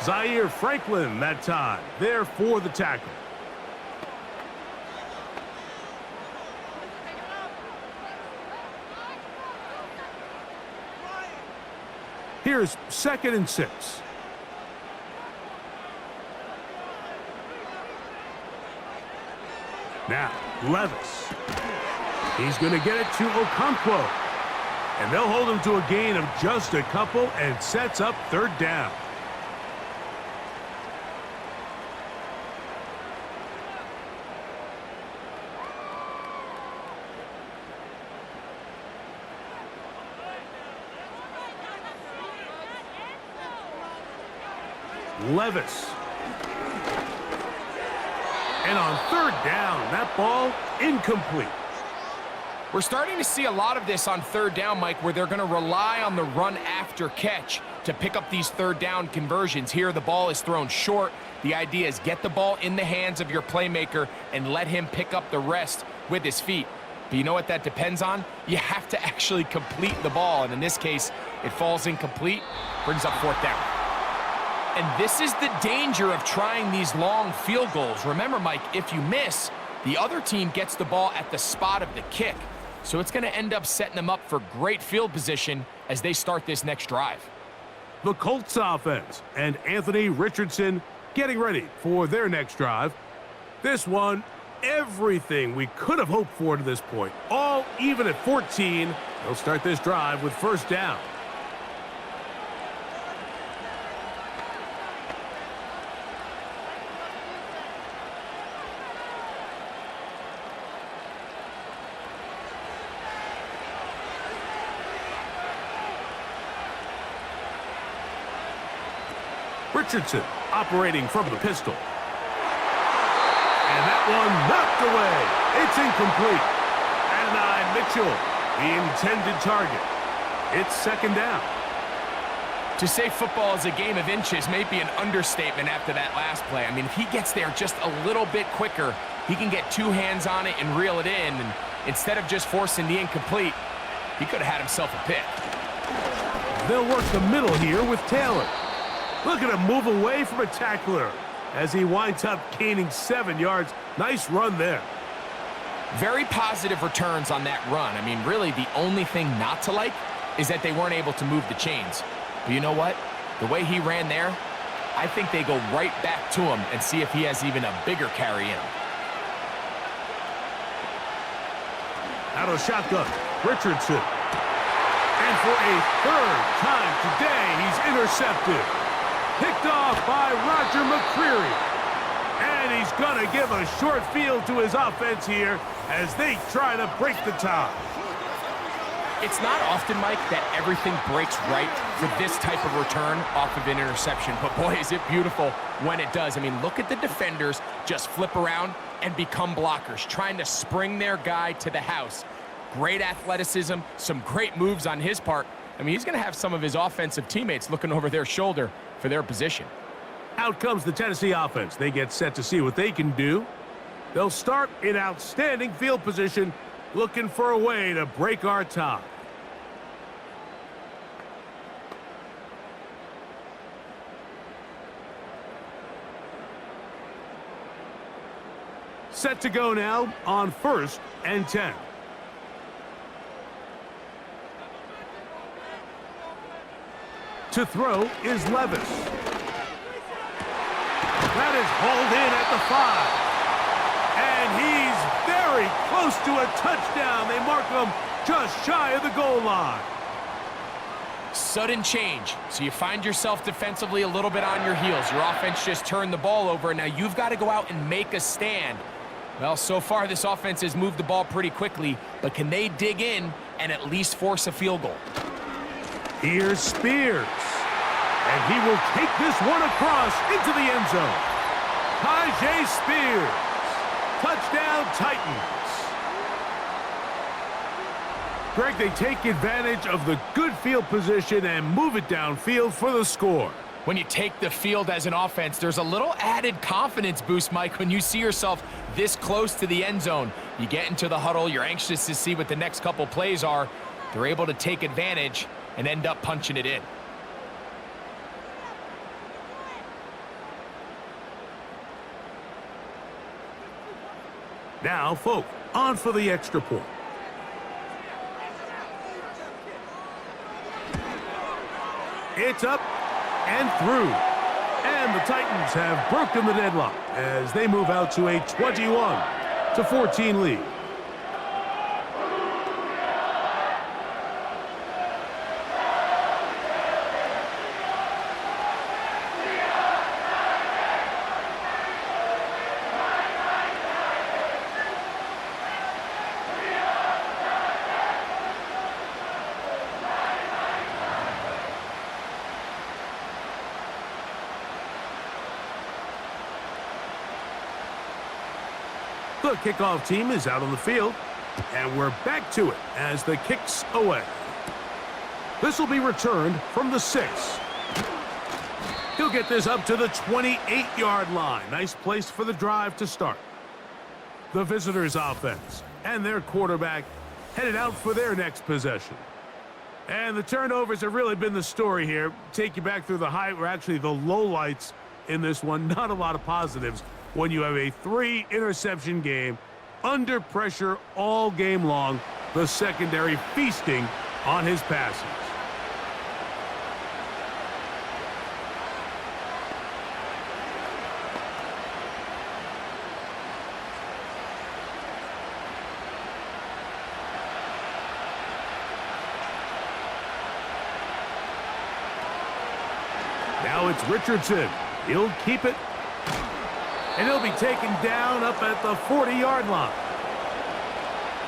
Zaire Franklin that time, there for the tackle. Here's 2nd and 6. Now, Levis. He's going to get it to Okonkwo. And they'll hold him to a gain of just a couple and sets up 3rd down. Levis. And on 3rd down, that ball incomplete. We're starting to see a lot of this on 3rd down, Mike, where they're going to rely on the run after catch to pick up these 3rd down conversions. Here, the ball is thrown short. The idea is get the ball in the hands of your playmaker and let him pick up the rest with his feet. But you know what that depends on? You have to actually complete the ball, and in this case, it falls incomplete, brings up 4th down. And this is the danger of trying these long field goals. Remember, Mike, if you miss, the other team gets the ball at the spot of the kick. So it's going to end up setting them up for great field position as they start this next drive. The Colts offense and Anthony Richardson getting ready for their next drive. This one, everything we could have hoped for to this point. All even at 14. They'll start this drive with 1st down. Richardson operating from the pistol. And that one knocked away. It's incomplete. Adonai Mitchell, the intended target. It's 2nd down. To say football is a game of inches may be an understatement after that last play. I mean, if he gets there just a little bit quicker, he can get 2 hands on it and reel it in. And instead of just forcing the incomplete, he could have had himself a pick. They'll work the middle here with Taylor. Look at him move away from a tackler as he winds up gaining 7 yards. Nice run there. Very positive returns on that run. I mean, really, the only thing not to like is that they weren't able to move the chains. But you know what? The way he ran there, I think they go right back to him and see if he has even a bigger carry in. Out of shotgun, Richardson. And for a 3rd time today, he's intercepted. Picked off by Roger McCreary. And he's going to give a short field to his offense here as they try to break the tie. It's not often, Mike, that everything breaks right for this type of return off of an interception. But boy, is it beautiful when it does. I mean, look at the defenders just flip around and become blockers, trying to spring their guy to the house. Great athleticism, some great moves on his part. I mean, he's going to have some of his offensive teammates looking over their shoulder for their position. Out comes the Tennessee offense. They get set to see what they can do. They'll start in outstanding field position, looking for a way to break our tie. Set to go now on 1st and 10. To throw is Levis. That is hauled in at the 5. And he's very close to a touchdown. They mark him just shy of the goal line. Sudden change. So you find yourself defensively a little bit on your heels. Your offense just turned the ball over, and now you've got to go out and make a stand. Well, so far this offense has moved the ball pretty quickly, but can they dig in and at least force a field goal? Here's Spears. And he will take this one across into the end zone. Tajay Spears. Touchdown, Titans. Greg, they take advantage of the good field position and move it downfield for the score. When you take the field as an offense, there's a little added confidence boost, Mike, when you see yourself this close to the end zone. You get into the huddle, you're anxious to see what the next couple plays are. They're able to take advantage and end up punching it in. Now, Folk, on for the extra point. It's up and through. And the Titans have broken the deadlock as they move out to a 21-14 lead. The kickoff team is out on the field, and we're back to it as the kick's away. This will be returned from the 6. He'll get this up to the 28-yard line. Nice place for the drive to start. The visitors' offense and their quarterback headed out for their next possession. And the turnovers have really been the story here. Take you back through the actually the lowlights in this one. Not a lot of positives when you have a 3-interception game, under pressure all game long, the secondary feasting on his passes. Now it's Richardson. He'll keep it. And he'll be taken down up at the 40-yard line.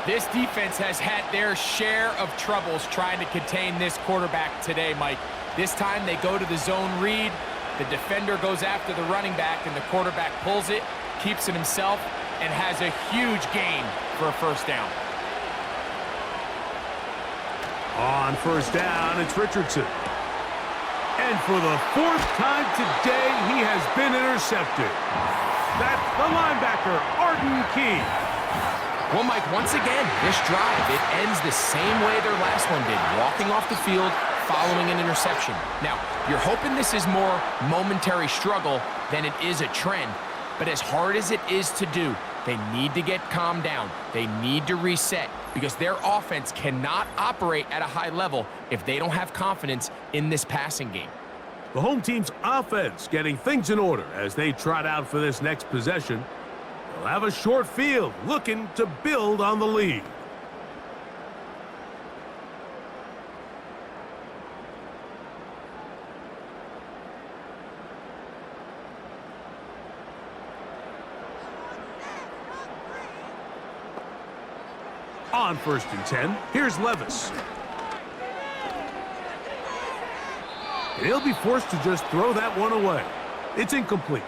This defense has had their share of troubles trying to contain this quarterback today, Mike. This time they go to the zone read. The defender goes after the running back, and the quarterback pulls it, keeps it himself, and has a huge gain for a first down. On first down, it's Richardson. And for the 4th time today, he has been intercepted. That's the linebacker, Arden Key. Well, Mike, once again, this drive, it ends the same way their last one did, walking off the field, following an interception. Now, you're hoping this is more momentary struggle than it is a trend, but as hard as it is to do, they need to get calmed down. They need to reset because their offense cannot operate at a high level if they don't have confidence in this passing game. The home team's offense getting things in order as they trot out for this next possession. They'll have a short field looking to build on the lead. On 1st and 10, here's Levis. And he'll be forced to just throw that one away. It's incomplete.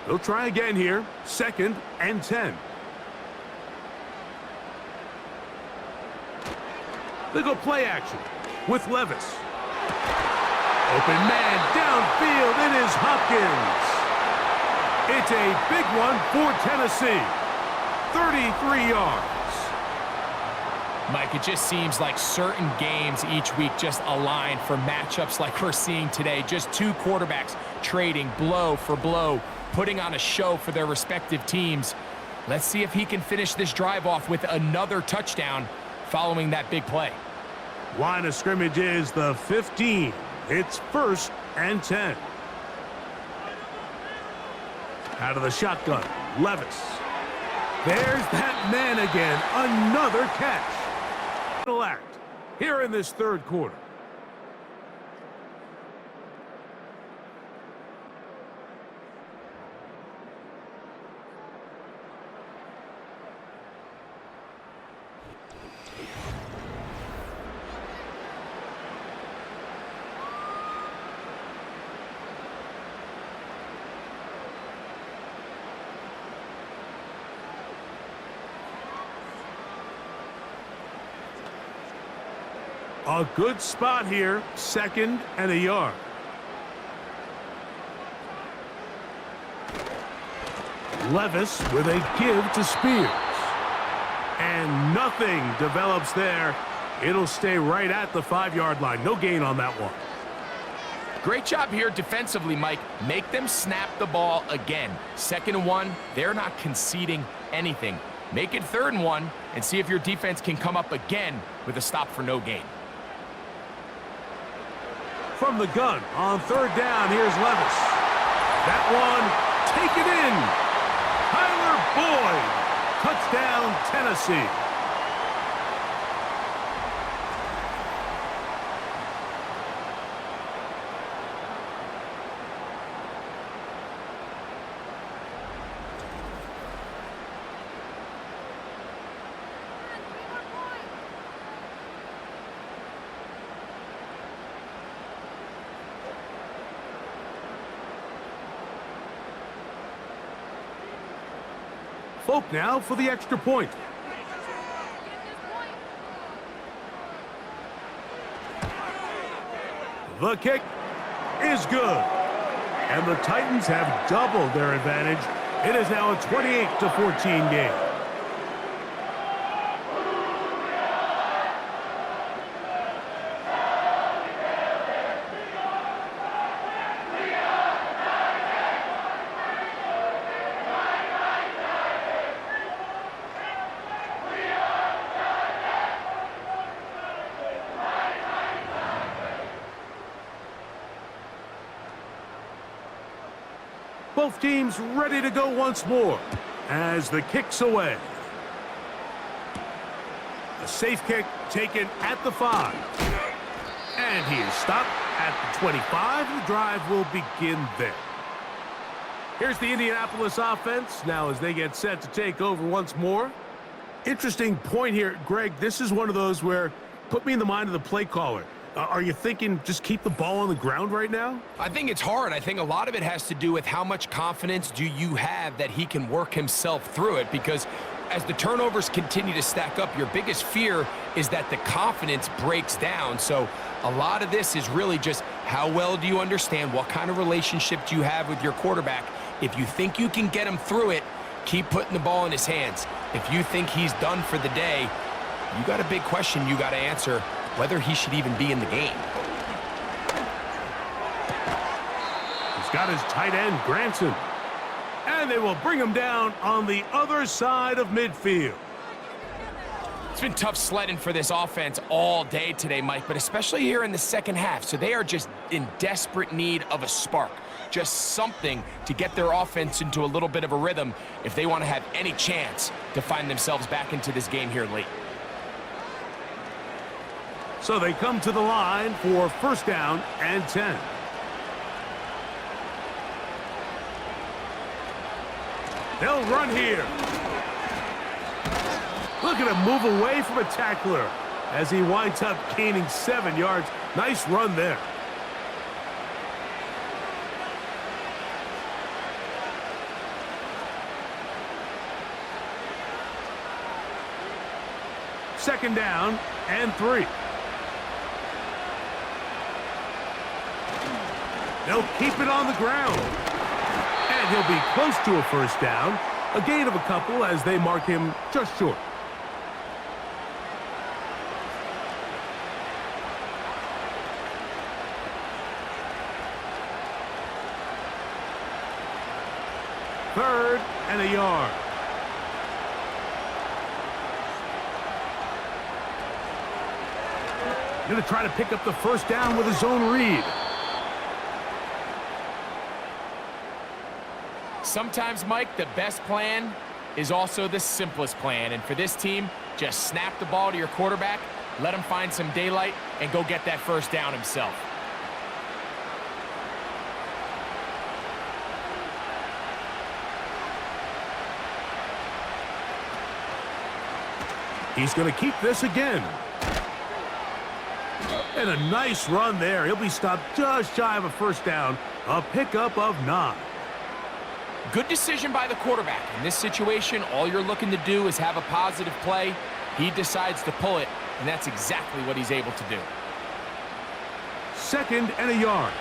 They'll try again here. 2nd and 10. They go play action with Levis. Open man downfield. It is Hopkins. It's a big one for Tennessee. 33 yards. Mike, it just seems like certain games each week just align for matchups like we're seeing today. Just two quarterbacks trading blow for blow, putting on a show for their respective teams. Let's see if he can finish this drive off with another touchdown following that big play. Line of scrimmage is the 15. It's 1st and 10. Out of the shotgun, Levis. There's that man again, another catch. Final act here in this third quarter. A good spot here, 2nd and a yard. Levis with a give to Spears. And nothing develops there. It'll stay right at the 5-yard line. No gain on that one. Great job here defensively, Mike. Make them snap the ball again. 2nd and 1, they're not conceding anything. Make it 3rd and 1 and see if your defense can come up again with a stop for no gain. From the gun on 3rd down, here's Levis. That one, taken in. Tyler Boyd, touchdown Tennessee. Folk now for the extra point. The kick is good. And the Titans have doubled their advantage. It is now a 28-14 game. Both teams ready to go once more as the kick's away. A safe kick taken at the 5. And he is stopped at the 25. The drive will begin there. Here's the Indianapolis offense now as they get set to take over once more. Interesting point here, Greg. This is one of those where, put me in the mind of the play caller. Are you thinking just keep the ball on the ground right now? I think it's hard. I think a lot of it has to do with how much confidence do you have that he can work himself through it, because as the turnovers continue to stack up, your biggest fear is that the confidence breaks down. So a lot of this is really just how well do you understand, what kind of relationship do you have with your quarterback. If you think you can get him through it, keep putting the ball in his hands. If you think he's done for the day, you got a big question you got to answer, whether he should even be in the game. He's got his tight end, Granson. And they will bring him down on the other side of midfield. It's been tough sledding for this offense all day today, Mike, but especially here in the second half. So they are just in desperate need of a spark, just something to get their offense into a little bit of a rhythm if they want to have any chance to find themselves back into this game here late. So they come to the line for 1st down and 10. They'll run here. Look at him move away from a tackler as he winds up gaining 7 yards. Nice run there. Second down and 3. They'll keep it on the ground. And he'll be close to a 1st down. A gain of a couple as they mark him just short. 3rd and a yard. Going to try to pick up the first down with his own read. Sometimes, Mike, the best plan is also the simplest plan. And for this team, just snap the ball to your quarterback, let him find some daylight, and go get that first down himself. He's going to keep this again. And a nice run there. He'll be stopped just shy of a first down. A pickup of 9. Good decision by the quarterback. In this situation, all you're looking to do is have a positive play. He decides to pull it, and that's exactly what he's able to do. 2nd and a yard.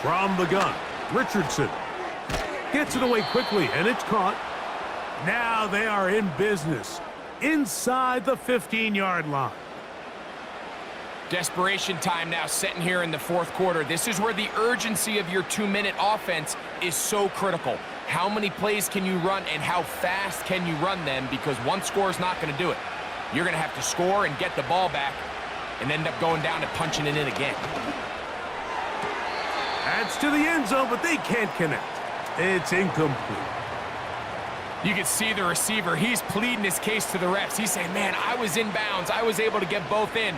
From the gun, Richardson gets it away quickly, and it's caught. Now they are in business inside the 15-yard line. Desperation time now setting here in the 4th quarter. This is where the urgency of your 2-minute offense is so critical. How many plays can you run and how fast can you run them? Because one score is not going to do it. You're going to have to score and get the ball back and end up going down and punching it in again. Adds to the end zone, but they can't connect. It's incomplete. You can see the receiver. He's pleading his case to the refs. He's saying, man, I was in bounds. I was able to get both in.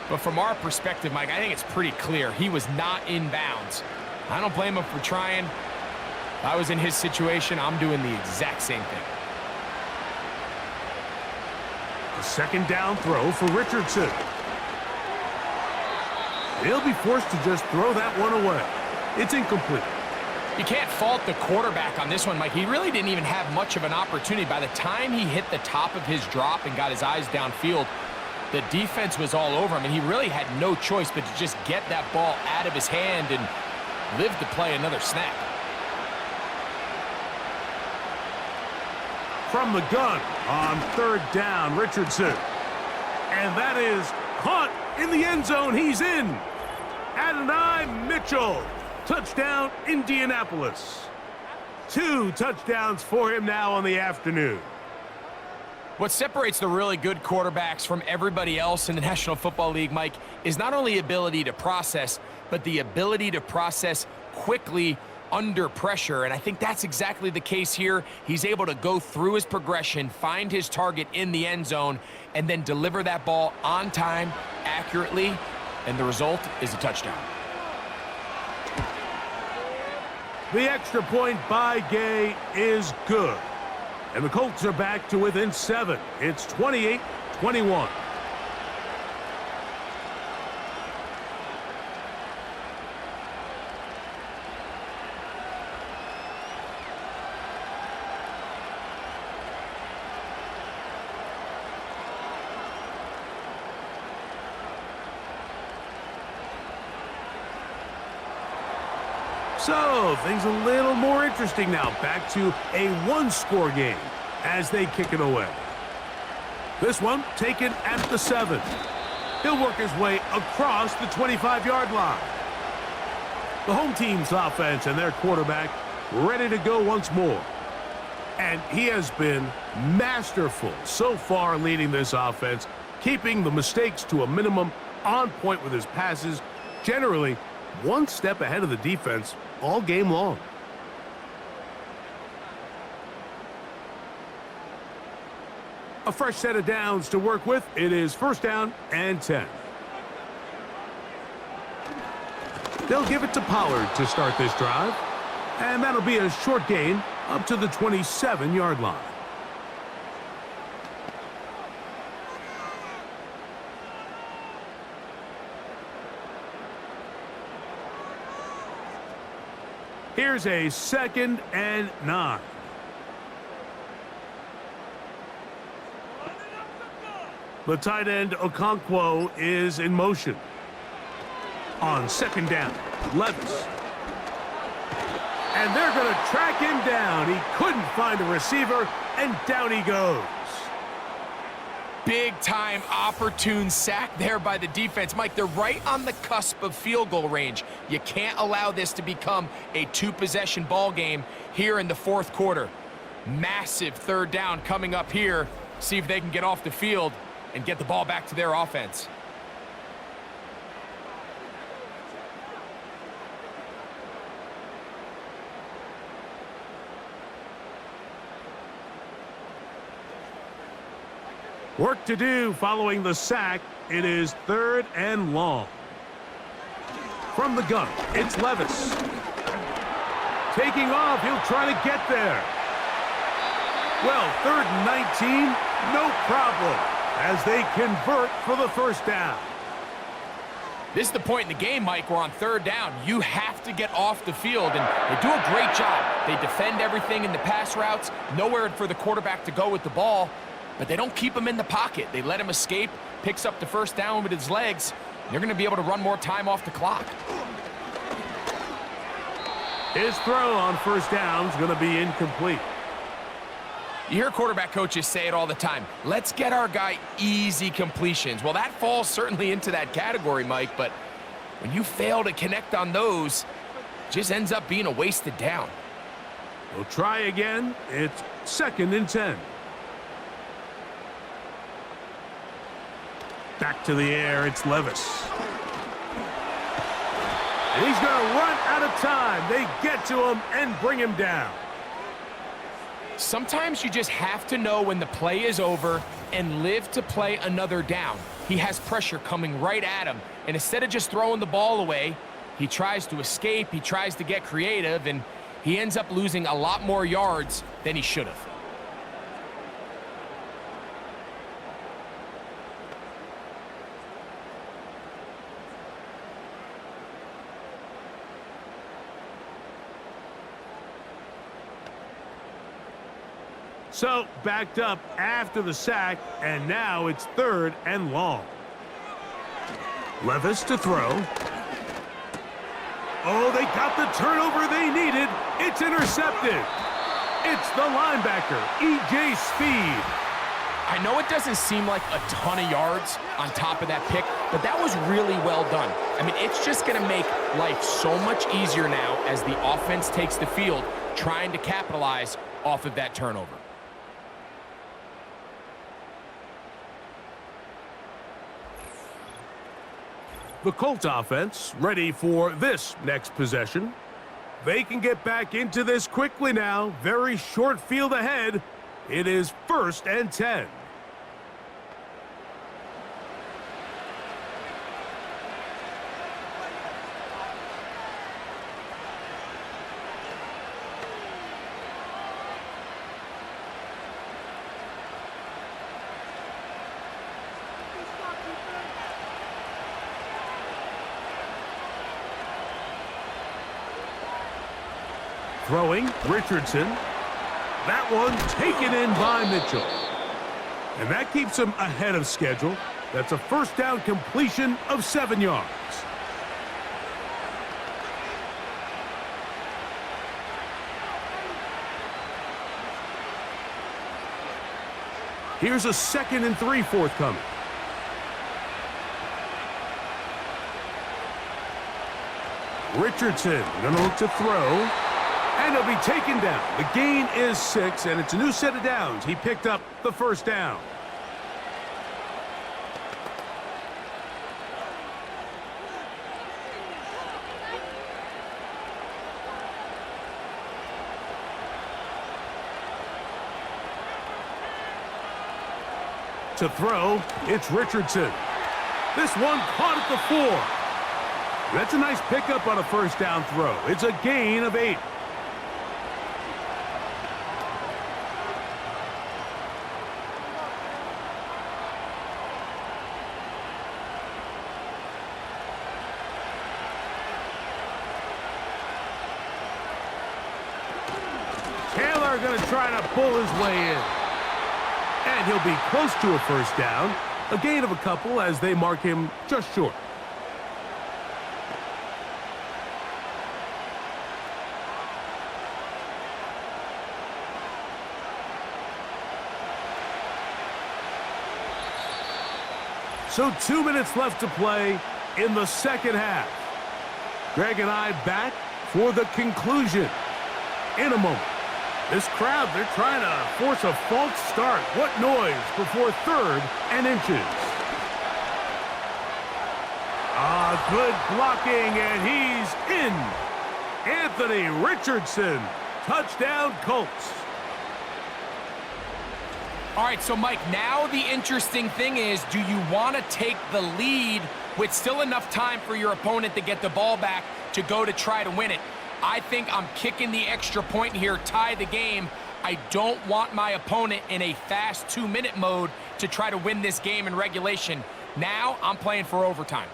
But from our perspective, Mike, I think it's pretty clear. He was not in bounds. I don't blame him for trying. If I was in his situation, I'm doing the exact same thing. A 2nd down throw for Richardson. He'll be forced to just throw that one away. It's incomplete. You can't fault the quarterback on this one, Mike. He really didn't even have much of an opportunity. By the time he hit the top of his drop and got his eyes downfield, the defense was all over him, and he really had no choice but to just get that ball out of his hand and live to play another snap. From the gun on 3rd down, Richardson. And that is caught in the end zone. He's in. Adonai Mitchell. Touchdown, Indianapolis. 2 touchdowns for him now on the afternoon. What separates the really good quarterbacks from everybody else in the National Football League, Mike, is not only ability to process, but the ability to process quickly under pressure. And I think that's exactly the case here. He's able to go through his progression, find his target in the end zone, and then deliver that ball on time, accurately, and the result is a touchdown. The extra point by Gay is good. And the Colts are back to within 7. It's 28-21. So, things a little more interesting now. Back to a 1-score game as they kick it away. This one taken at the 7. He'll work his way across the 25-yard line. The home team's offense and their quarterback ready to go once more. And he has been masterful so far leading this offense, keeping the mistakes to a minimum, on point with his passes, generally one step ahead of the defense all game long. A fresh set of downs to work with. It is 1st down and 10. They'll give it to Pollard to start this drive. And that'll be a short gain up to the 27-yard line. Here's a 2nd and 9. The tight end Okonkwo is in motion. On 2nd down, Levis. And they're going to track him down. He couldn't find a receiver, and down he goes. Big-time, opportune sack there by the defense. Mike, they're right on the cusp of field goal range. You can't allow this to become a two-possession ball game here in the fourth quarter. Massive third down coming up here. See if they can get off the field and get the ball back to their offense. Work to do following the sack. It is 3rd and long. From the gun, it's Levis. Taking off, he'll try to get there. Well, 3rd and 19, no problem, as they convert for the first down. This is the point in the game, Mike, where on 3rd down, you have to get off the field, and they do a great job. They defend everything in the pass routes, nowhere for the quarterback to go with the ball, but they don't keep him in the pocket. They let him escape, picks up the first down with his legs. They're going to be able to run more time off the clock. His throw on first down is going to be incomplete. You hear quarterback coaches say it all the time. Let's get our guy easy completions. Well, that falls certainly into that category, Mike, but when you fail to connect on those, it just ends up being a wasted down. We'll try again. It's 2nd and 10. Back to the air, it's Levis. And he's going to run out of time. They get to him and bring him down. Sometimes you just have to know when the play is over and live to play another down. He has pressure coming right at him, and instead of just throwing the ball away, he tries to escape, he tries to get creative, and he ends up losing a lot more yards than he should have. So, backed up after the sack, and now it's 3rd and long. Levis to throw. Oh, they got the turnover they needed. It's intercepted. It's the linebacker, E.J. Speed. I know it doesn't seem like a ton of yards on top of that pick, but that was really well done. I mean, it's just going to make life so much easier now as the offense takes the field, trying to capitalize off of that turnover. The Colts offense ready for this next possession. They can get back into this quickly now. Very short field ahead. It is 1st and 10. Throwing, Richardson. That one taken in by Mitchell. And that keeps him ahead of schedule. That's a first down completion of 7 yards. Here's a 2nd and 3 forthcoming. Richardson gonna look to throw. And he'll be taken down. The gain is 6, and it's a new set of downs. He picked up the first down. To throw, it's Richardson. This one caught at the 4. That's a nice pickup on a first down throw. It's a gain of 8. Going to try to pull his way in. And he'll be close to a first down. A gain of a couple as they mark him just short. So 2 minutes left to play in the second half. Greg and I back for the conclusion in a moment. This crowd, they're trying to force a false start. What noise before third and inches. Good blocking, and he's in. Anthony Richardson, touchdown Colts. All right, so Mike, now the interesting thing is, do you want to take the lead with still enough time for your opponent to get the ball back to go to try to win it? I think I'm kicking the extra point here, tie the game. I don't want my opponent in a fast 2-minute mode to try to win this game in regulation. Now I'm playing for overtime.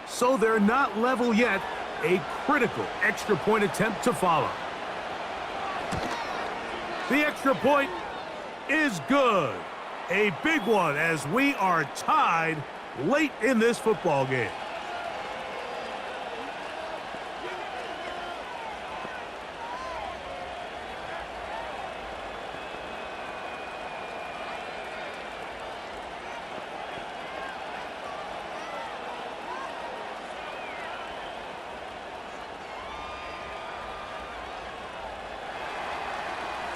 So they're not level yet. A critical extra point attempt to follow. The extra point is good. A big one as we are tied late in this football game.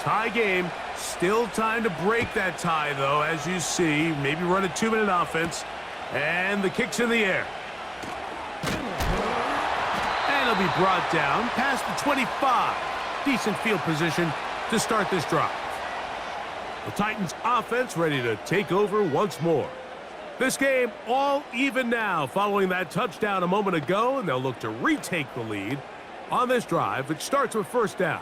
Tie game. Still time to break that tie, though, as you see. Maybe run a 2-minute offense. And the kick's in the air. And it'll be brought down past the 25. Decent field position to start this drive. The Titans offense ready to take over once more. This game all even now following that touchdown a moment ago, and they'll look to retake the lead on this drive, which starts with first down.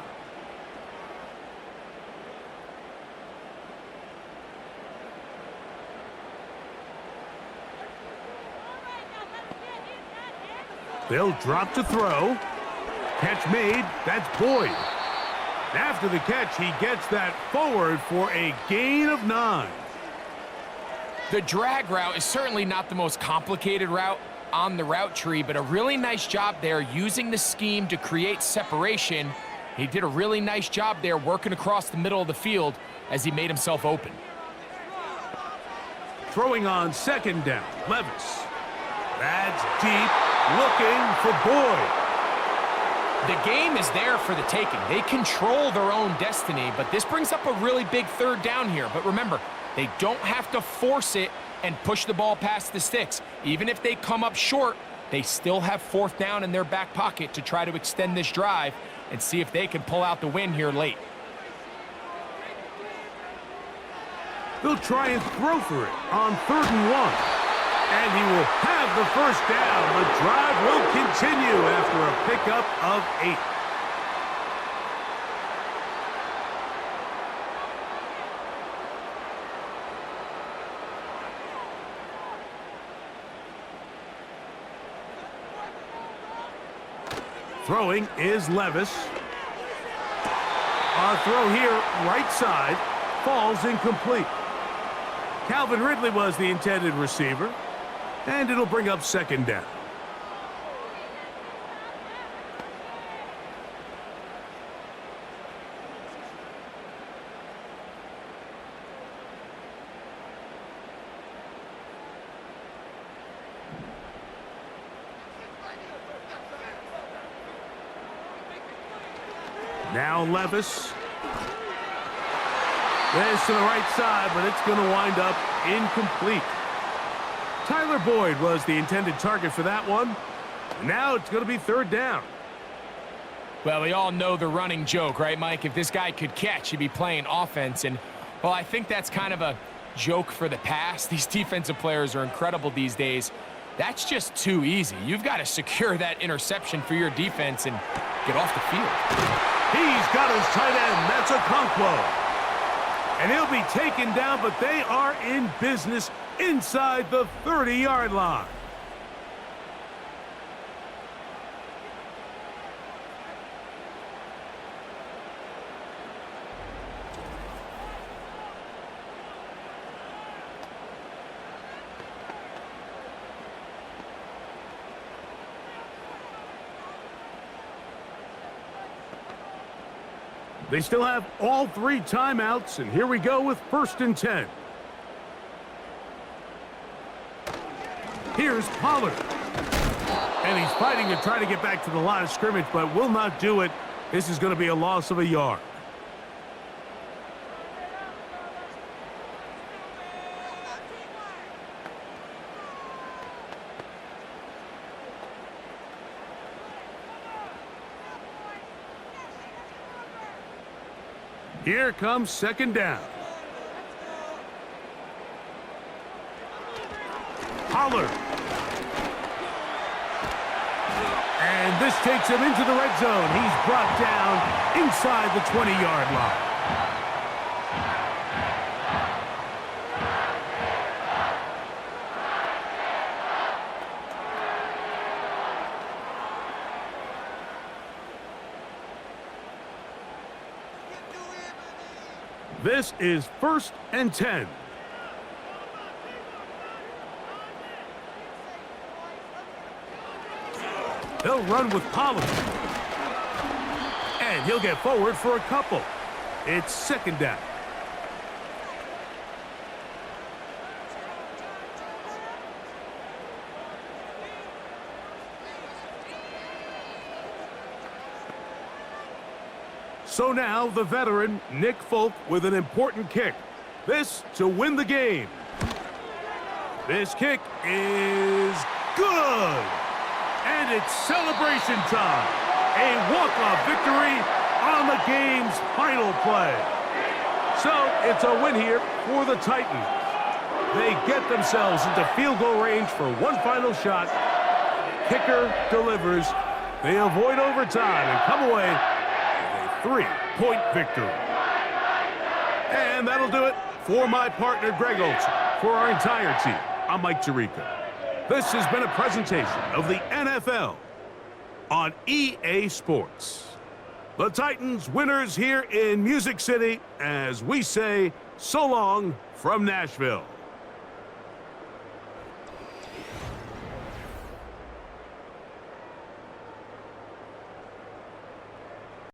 They'll drop to throw. Catch made. That's Boyd. After the catch, he gets that forward for a gain of 9. The drag route is certainly not the most complicated route on the route tree, but a really nice job there using the scheme to create separation. He did a really nice job there working across the middle of the field as he made himself open. Throwing on second down, Levis. That's deep. Looking for Boyd. The game is there for the taking. They control their own destiny, but this brings up a really big third down here. But remember, they don't have to force it and push the ball past the sticks. Even if they come up short, they still have fourth down in their back pocket to try to extend this drive and see if they can pull out the win here late. They'll try and throw for it on 3rd and 1. And he will have the first down. The drive will continue after a pickup of 8. Throwing is Levis. Our throw here, right side, falls incomplete. Calvin Ridley was the intended receiver. And it'll bring up second down. Now Levis. This to the right side, but it's going to wind up incomplete. Tyler Boyd was the intended target for that one. Now it's going to be 3rd down. Well, we all know the running joke, right, Mike? If this guy could catch, he'd be playing offense. And, well, I think that's kind of a joke for the past. These defensive players are incredible these days. That's just too easy. You've got to secure that interception for your defense and get off the field. He's got his tight end. That's a Okonkwo. And he'll be taken down, but they are in business inside the 30-yard line. They still have all 3 timeouts, and here we go with 1st and 10. Here's Pollard. And he's fighting to try to get back to the line of scrimmage, but will not do it. This is going to be a loss of a yard. Here comes 2nd down. Pollard. And this takes him into the red zone. He's brought down inside the 20-yard line. This is 1st and 10. He'll run with Pollard. And he'll get forward for a couple. It's 2nd down. So now the veteran, Nick Folk, with an important kick. This to win the game. This kick is good. And it's celebration time. A walk-off victory on the game's final play. So it's a win here for the Titans. They get themselves into field goal range for one final shot. Kicker delivers. They avoid overtime and come away with a 3-point victory. And that'll do it for my partner, Greg Olson. For our entire team, I'm Mike Tirico. This has been a presentation of the NFL on EA Sports. The Titans winners here in Music City as we say so long from Nashville.